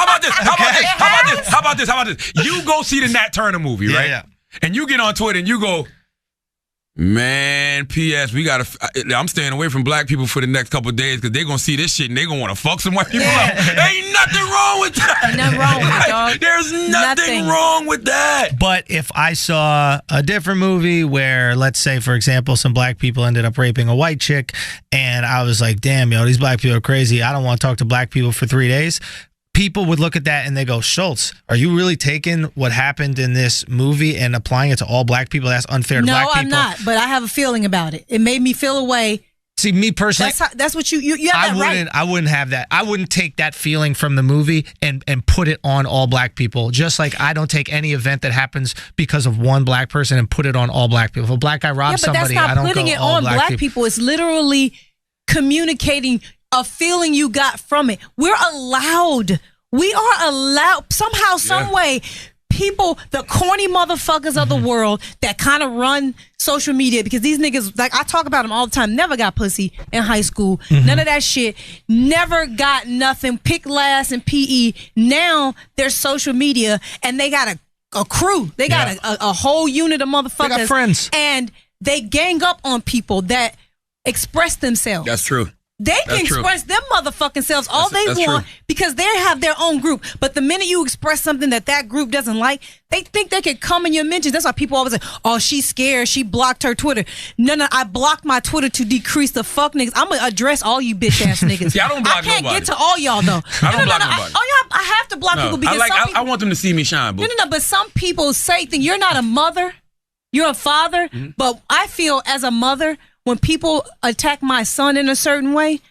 about this? You go see the Nat Turner movie, right? Yeah. And you get on Twitter and you go, man, P.S. I'm staying away from black people for the next couple of days because they're going to see this shit and they're going to want to fuck some white people up. There ain't nothing wrong with that.
Ain't nothing wrong with it, dog.
There's nothing wrong with that.
But if I saw a different movie where, let's say, for example, some black people ended up raping a white chick and I was like, damn, yo, these black people are crazy. I don't want to talk to black people for 3 days. People would look at that and they go, Schultz, are you really taking what happened in this movie and applying it to all black people? That's unfair to black people.
No, I'm not, but I have a feeling about it. It made me feel a way.
See, me personally,
that's what you have that right.
I wouldn't have that. I wouldn't take that feeling from the movie and put it on all black people. Just like I don't take any event that happens because of one black person and put it on all black people. If a black guy robs somebody, I don't go all black people.
But that's not putting it on black people. It's literally communicating a feeling you got from it. We are allowed somehow, some way. People, the corny motherfuckers of the world that kind of run social media, because these niggas, like I talk about them all the time, never got pussy in high school, none of that shit, never got nothing, picked last in PE. Now they're social media and they got a crew, they got a whole unit of motherfuckers.
They got friends.
And they gang up on people that express themselves.
That's true.
They can express them motherfucking selves all they want because they have their own group. But the minute you express something that group doesn't like, they think they could come in your mentions. That's why people always say, oh, she's scared. She blocked her Twitter. No, I blocked my Twitter to decrease the fuck niggas. I'm going to address all you bitch ass niggas.
I don't block
nobody. I can't get to all y'all, though.
I don't block nobody.
I have to block people because
I want them to see me shine, boo.
No, but some people say things. You're not a mother. You're a father. But I feel as a mother, when people attack my son in a certain way,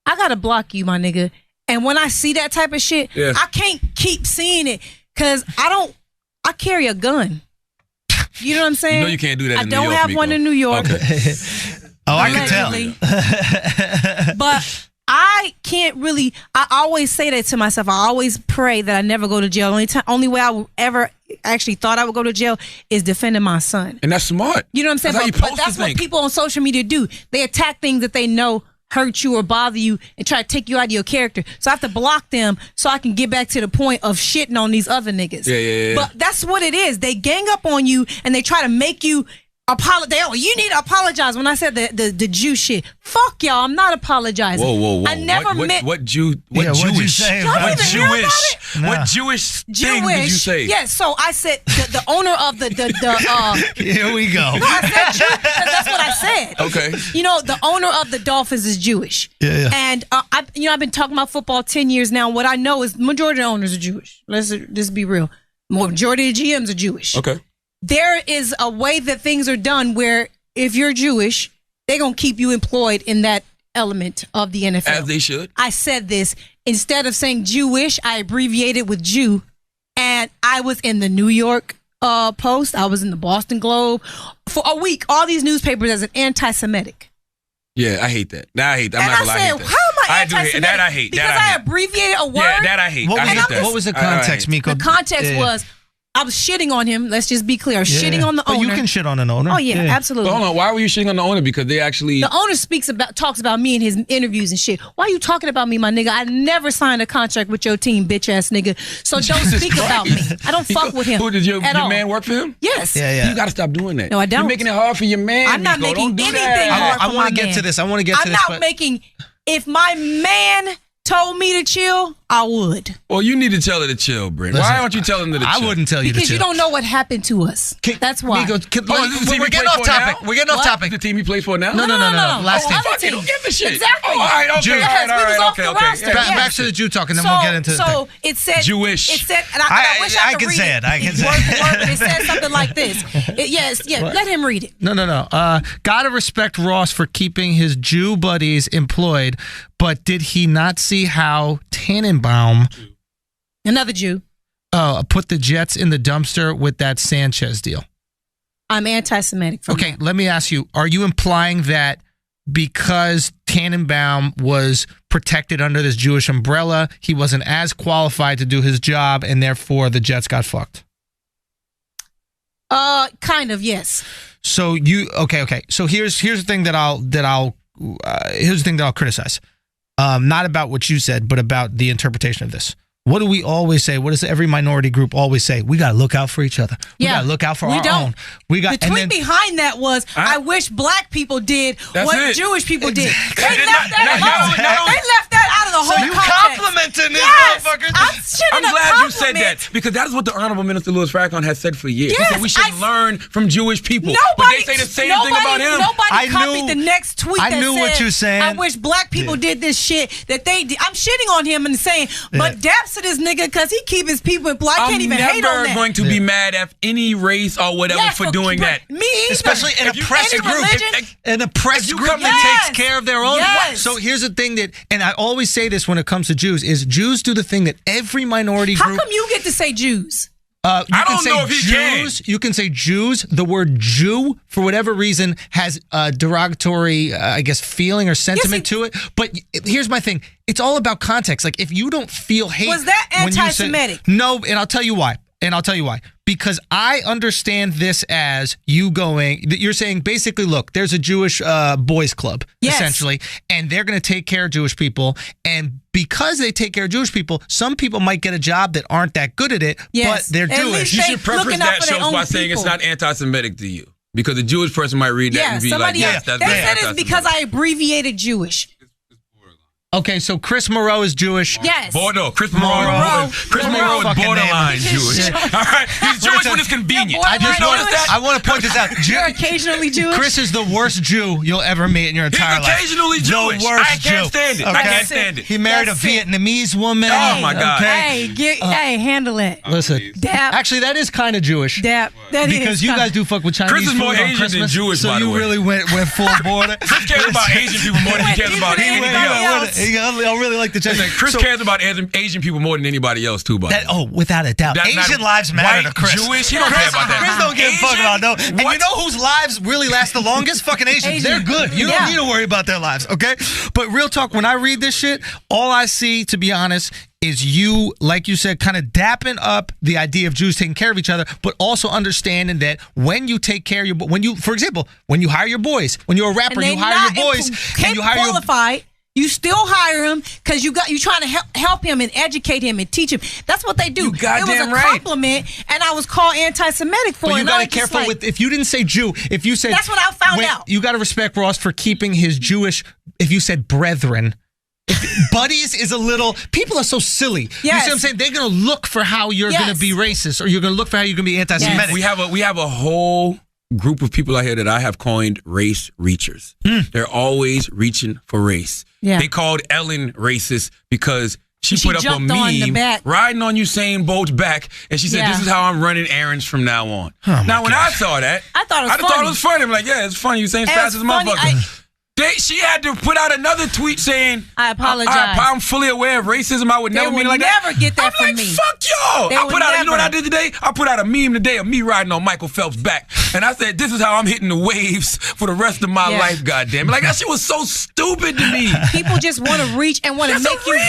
I gotta block you, my nigga. And when I see that type of shit, I can't keep seeing it because I carry a gun. You know what I'm saying?
You know you can't do that in New York,
I don't have one in New York.
Okay.
I can tell.
But I can't really, I always say that to myself. I always pray that I never go to jail. Only way I would ever actually thought I would go to jail is defending my son.
And that's smart.
You know what I'm saying? But that's what people on social media do. They attack things that they know hurt you or bother you and try to take you out of your character. So I have to block them so I can get back to the point of shitting on these other niggas.
Yeah.
But that's what it is. They gang up on you and they try to make you apologize. Oh, you need to apologize. When I said the Jew shit, fuck y'all. I'm not apologizing.
Whoa.
I never meant
what Jewish? What Jewish thing did you say?
Yeah. So I said the owner of the
Here we go.
No, I said Jew because that's what I said.
Okay.
You know, the owner of the Dolphins is Jewish.
Yeah.
And I've been talking about football 10 years now. What I know is the majority of the owners are Jewish. Let's just be real. Majority of GMs are Jewish.
Okay.
There is a way that things are done where if you're Jewish, they're going to keep you employed in that element of the NFL.
As they should.
I said this. Instead of saying Jewish, I abbreviated with Jew. And I was in the New York Post. I was in the Boston Globe. For a week, all these newspapers as an anti-Semitic.
Yeah, I hate that. I hate that. I'm
and
not gonna lie,
I said, how am I anti-Semitic?
That I hate.
Because I abbreviated a word.
Yeah, that I hate.
What was the context, Miko?
The context was I was shitting on him. Let's just be clear. Shitting on the owner.
But you can shit on an owner.
Oh yeah, absolutely.
But hold on, why were you shitting on the owner? Because they actually
the owner talks about me in his interviews and shit. Why are you talking about me, my nigga? I never signed a contract with your team, bitch ass nigga. So don't speak about me. I don't fuck with him.
Who did your
all.
man work for him?
Yes.
Yeah.
You got to stop doing that.
No, I don't.
You're making it hard for your man.
I'm not
Nico.
making
Don't do
anything
that.
hard for
I want to get to this. I'm not
making. If my man told me to chill, I would.
Well, you need to tell her to chill, Brent.
Listen,
Why aren't you telling her to chill?
I wouldn't tell you to chill.
Because you don't know what happened to us. That's why.
Nico,
is the team
we're
he
getting
plays
off
for
topic.
now?
We're getting off
What?
topic.
The team he plays for now?
No. Last team.
Fuck it, don't give a shit.
Exactly.
Oh, all right, okay,
Jew.
all
Yes, we was
right,
off
okay.
the roster.
Yeah.
Back to the Jew talk, and then we'll get into the thing.
So it said
Jewish.
It said, and I wish I could
can
read
say it. I can say
word
it.
for word, but it said something like this. Let him read it.
No. Gotta respect Ross for keeping his Jew buddies employed, but did he not see how Tannenbaum
Another Jew.
put the Jets in the dumpster with that Sanchez deal?
I'm anti-Semitic.
Okay, let me ask you, are you implying that because Tannenbaum was protected under this Jewish umbrella, he wasn't as qualified to do his job, and therefore the Jets got fucked?
Kind of, yes.
So you okay. So here's the thing that I'll criticize. Not about what you said, but about the interpretation of this. What do we always say? What does every minority group always say? We got to look out for each other. We got to look out for our own.
The tweet behind that was, I wish black people did what Jewish people did. They left that out of the whole context.
Complimenting this motherfucker.
I'm glad you said that, because that is what the Honorable Minister Louis Farrakhan has said for years.
Yes,
he said we should learn from Jewish people. But they say the same thing about him.
Nobody copied the next tweet that said,
what you're saying.
I wish black people did this shit that they did. I'm shitting on him and saying, but daps to this nigga because he keep his people employed. I can't even hate on that.
I'm never going to be mad at any race or whatever for doing that.
Me either.
Especially an oppressed group. An oppressed group that takes care of their own.
Yes.
So here's the thing and I always say this when it comes to Jews, is Jews do the thing that every minority group.
How come you get to say Jews?
I
don't know if he
Jews. You can say Jews. The word Jew, for whatever reason, has a derogatory, feeling or sentiment to it. But here's my thing. It's all about context. Like, if you don't feel hate.
Was that anti-Semitic?
No, and I'll tell you why. Because I understand this as you're saying basically, look, there's a Jewish boys club, essentially, and they're going to take care of Jewish people. And because they take care of Jewish people, some people might get a job that aren't that good at it, but they're Jewish.
You should preface that show by saying it's not anti-Semitic to you. Because a Jewish person might read that and be like, yes, that's
they said it's because I abbreviated Jewish.
Okay, so Chris Moreau is Jewish.
Yes.
Bordeaux. Chris Moreau is borderline Jewish. All right? He's Jewish when it's convenient.
I just noticed that. I want to point this out.
You're occasionally Jewish.
Chris is the worst Jew you'll ever meet in your entire life.
He's occasionally Jewish.
The worst
I can't stand it.
Okay?
I can't stand it.
He married a Vietnamese woman.
Oh, my God.
Okay?
Hey, handle it.
Listen.
Dap.
Actually, that is kind of Jewish.
Dap.
Because you guys do fuck with Chinese
Chris is more
food on
Asian
Christmas,
than Jewish,
so
by the
you
way.
really went full border.
Chris cares about Asian people more than he cares about anything else.
I really like the Chinese.
Chris cares about Asian people more than anybody else, too, by the way.
Oh, without a doubt. Asian lives matter to Chris.
Jewish, he don't care about that.
Chris don't give a fuck about no. And you know whose lives really last the longest? Fucking Asians. They're good. You don't need to worry about their lives, okay? But real talk, when I read this shit, all I see, to be honest, is you, like you said, kind of dapping up the idea of Jews taking care of each other, but also understanding that when you take care of your, for example, when you hire your boys, when you're a rapper, you hire your boys, and you hire
qualified. You still hire him because you trying to help him and educate him and teach him. That's what they do.
You goddamn
it was a compliment, and I was called anti-Semitic for it.
But you got to be careful with, if you didn't say Jew, if you said...
That's what I found out.
You got to respect Ross for keeping his Jewish, if you said brethren. Buddies is a little... People are so silly. Yes. You see what I'm saying? They're going to look for how you're going to be racist, or you're going to look for how you're going to be anti-Semitic.
Yes. We have a whole group of people out here that I have coined race reachers. They're always reaching for race. Yeah. They called Ellen racist because she put up a meme riding on Usain Bolt's back, and she said, this is how I'm running errands from now on. Now, when I saw that,
I thought it was funny.
I'm like, yeah, it's funny. Usain's fast as a motherfucker. She had to put out another tweet saying,
I apologize.
I'm fully aware of racism. I would never mean like that.
Never get that from
I'm like,
me.
fuck y'all.
They
I
would
put out, you know what I
never.
did today? I put out a meme today of me riding on Michael Phelps' back. And I said, this is how I'm hitting the waves for the rest of my life, goddamn. Like, that shit was so stupid to me.
People just want to reach and want to
That's a
make you
reach.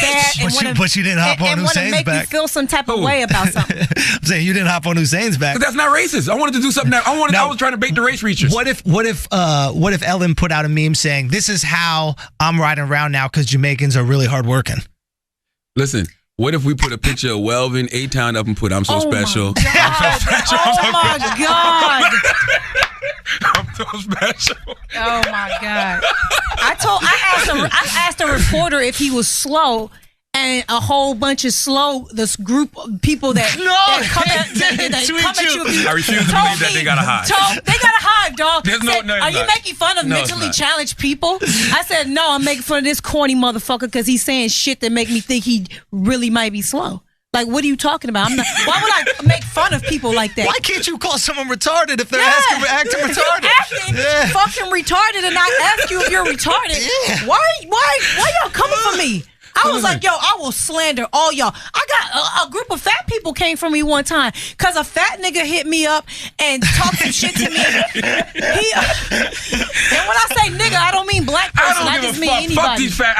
bad.
But you didn't hop on
and want to
Hussein's
make
back.
you feel some type of
Who?
way about something.
I'm saying you didn't hop on Hussein's back.
But that's not racist. I wanted to do something that I was trying to bait the race reachers.
What if Ellen put out a meme saying, this is how I'm riding around now because Jamaicans are really hard working?
Listen, what if we put a picture of Welvin, A-Town up and put I'm so special.
My God.
I'm so special.
Oh my God. I asked a reporter if he was slow. And a whole bunch of this group of people that come at you.
I refuse to believe that they got a hive.
They got a hive, dog.
There's no,
are you making fun of mentally challenged people? I said, no, I'm making fun of this corny motherfucker because he's saying shit that make me think he really might be slow. Like, what are you talking about? Why would I make fun of people like that?
Why can't you call someone retarded if they're acting retarded?
If you're acting fucking retarded and I ask you if you're retarded, why y'all coming for me? I was like, yo, I will slander all y'all. I got a group of fat people came for me one time because a fat nigga hit me up and talked some shit to me. And when I say nigga, I don't mean black person. I just mean anybody.
Fuck these fat.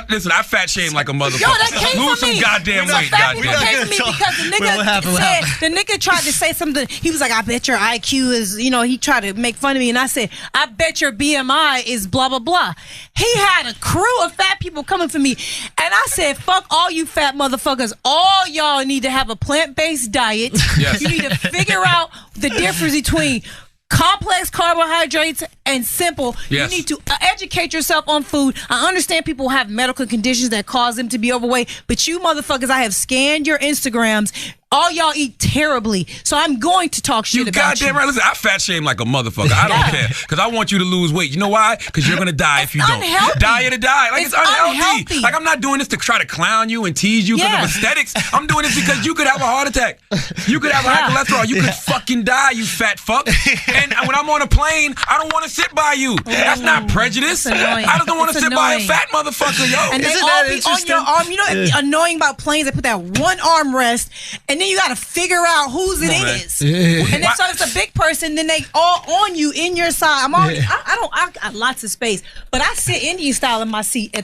Listen, I fat shame like a motherfucker.
Yo, that came
Lose
from me.
some goddamn weight,
Fat people
goddamn.
came for me because the nigga the nigga tried to say something. He was like, I bet your IQ is, he tried to make fun of me. And I said, I bet your BMI is blah, blah, blah. He had a crew of fat people coming for me. And I said, fuck all you fat motherfuckers. All y'all need to have a plant-based diet.
Yes.
You need to figure out the difference between complex carbohydrates and simple.
Yes.
You need to educate yourself on food. I understand people have medical conditions that cause them to be overweight, but you motherfuckers, I have scanned your Instagrams. All y'all eat terribly, so I'm going to talk shit about you.
Goddamn right. Listen, I fat shame like a motherfucker. I don't care because I want you to lose weight. You know why? Because you're gonna die if you don't.
Unhealthy.
Die to die. Like it's unhealthy.
unhealthy.
Like I'm not doing this to try to clown you and tease you because of aesthetics. I'm doing this because you could have a heart attack. You could have high cholesterol. You could fucking die, you fat fuck. And when I'm on a plane, I don't want to sit by you. That's not prejudice. I just don't want to sit by a fat motherfucker, yo.
And they all be on your arm. You know what's annoying about planes? They put that one armrest, and then you got to figure out whose it is. And then so it's a big person, then they all on you in your side. I got lots of space, but I sit Indian style in my seat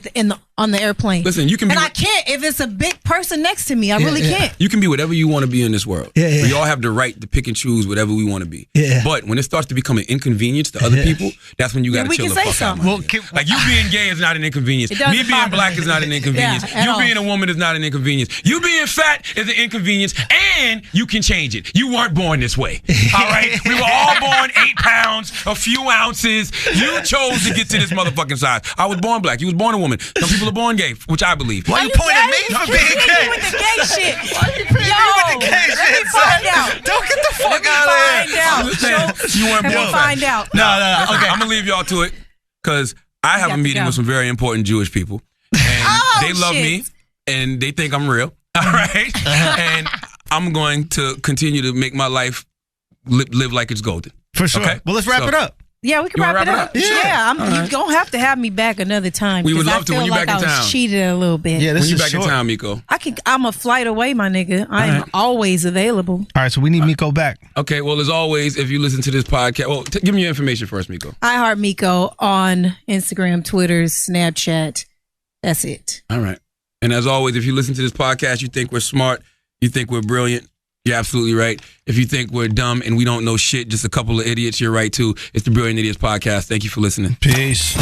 on the airplane.
Listen, you can be.
And I can't if it's a big person next to me. I really can't.
You can be whatever you want to be in this world. We all have the right to pick and choose whatever we want to be. But when it starts to become an inconvenience to other people, that's when you got to chill the fuck out. Like you being gay is not an inconvenience. Me being black is not an inconvenience. You being a woman is not an inconvenience. You being fat is an inconvenience, and you can change it. You weren't born this way. All right? We were all born 8 pounds, a few ounces. You chose to get to this motherfucking size. I was born black. You was born a woman. Some people are born gay, which I believe.
Why you pointing at me for being gay?
With the gay shit.
Why you pointing at me with the gay
let
shit,
me find
son?
out.
Don't get the fuck out of here.
You weren't
Let
born
me
fat.
find out.
No. Okay.
I'm going to leave y'all to it because I have a meeting with some very important Jewish people. And they love me and they think I'm real. All right? And I'm going to continue to make my life live like it's golden.
For sure. Okay? Well, let's wrap it up.
Yeah, we can wrap it up. Yeah, you're going to have to have me back another time.
We would love to when you
back
in town.
I was cheated a little bit.
Yeah,
when you back in town, Miko.
I'm a flight away, my nigga. I am always available.
All right, so we need Miko back.
Okay, well, as always, if you listen to this podcast, well, give me your information first, Miko.
I heart Miko on Instagram, Twitter, Snapchat. That's it.
All right. And as always, if you listen to this podcast, you think we're smart, you think we're brilliant, you're absolutely right. If you think we're dumb and we don't know shit, just a couple of idiots, you're right too. It's the Brilliant Idiots Podcast. Thank you for listening.
Peace.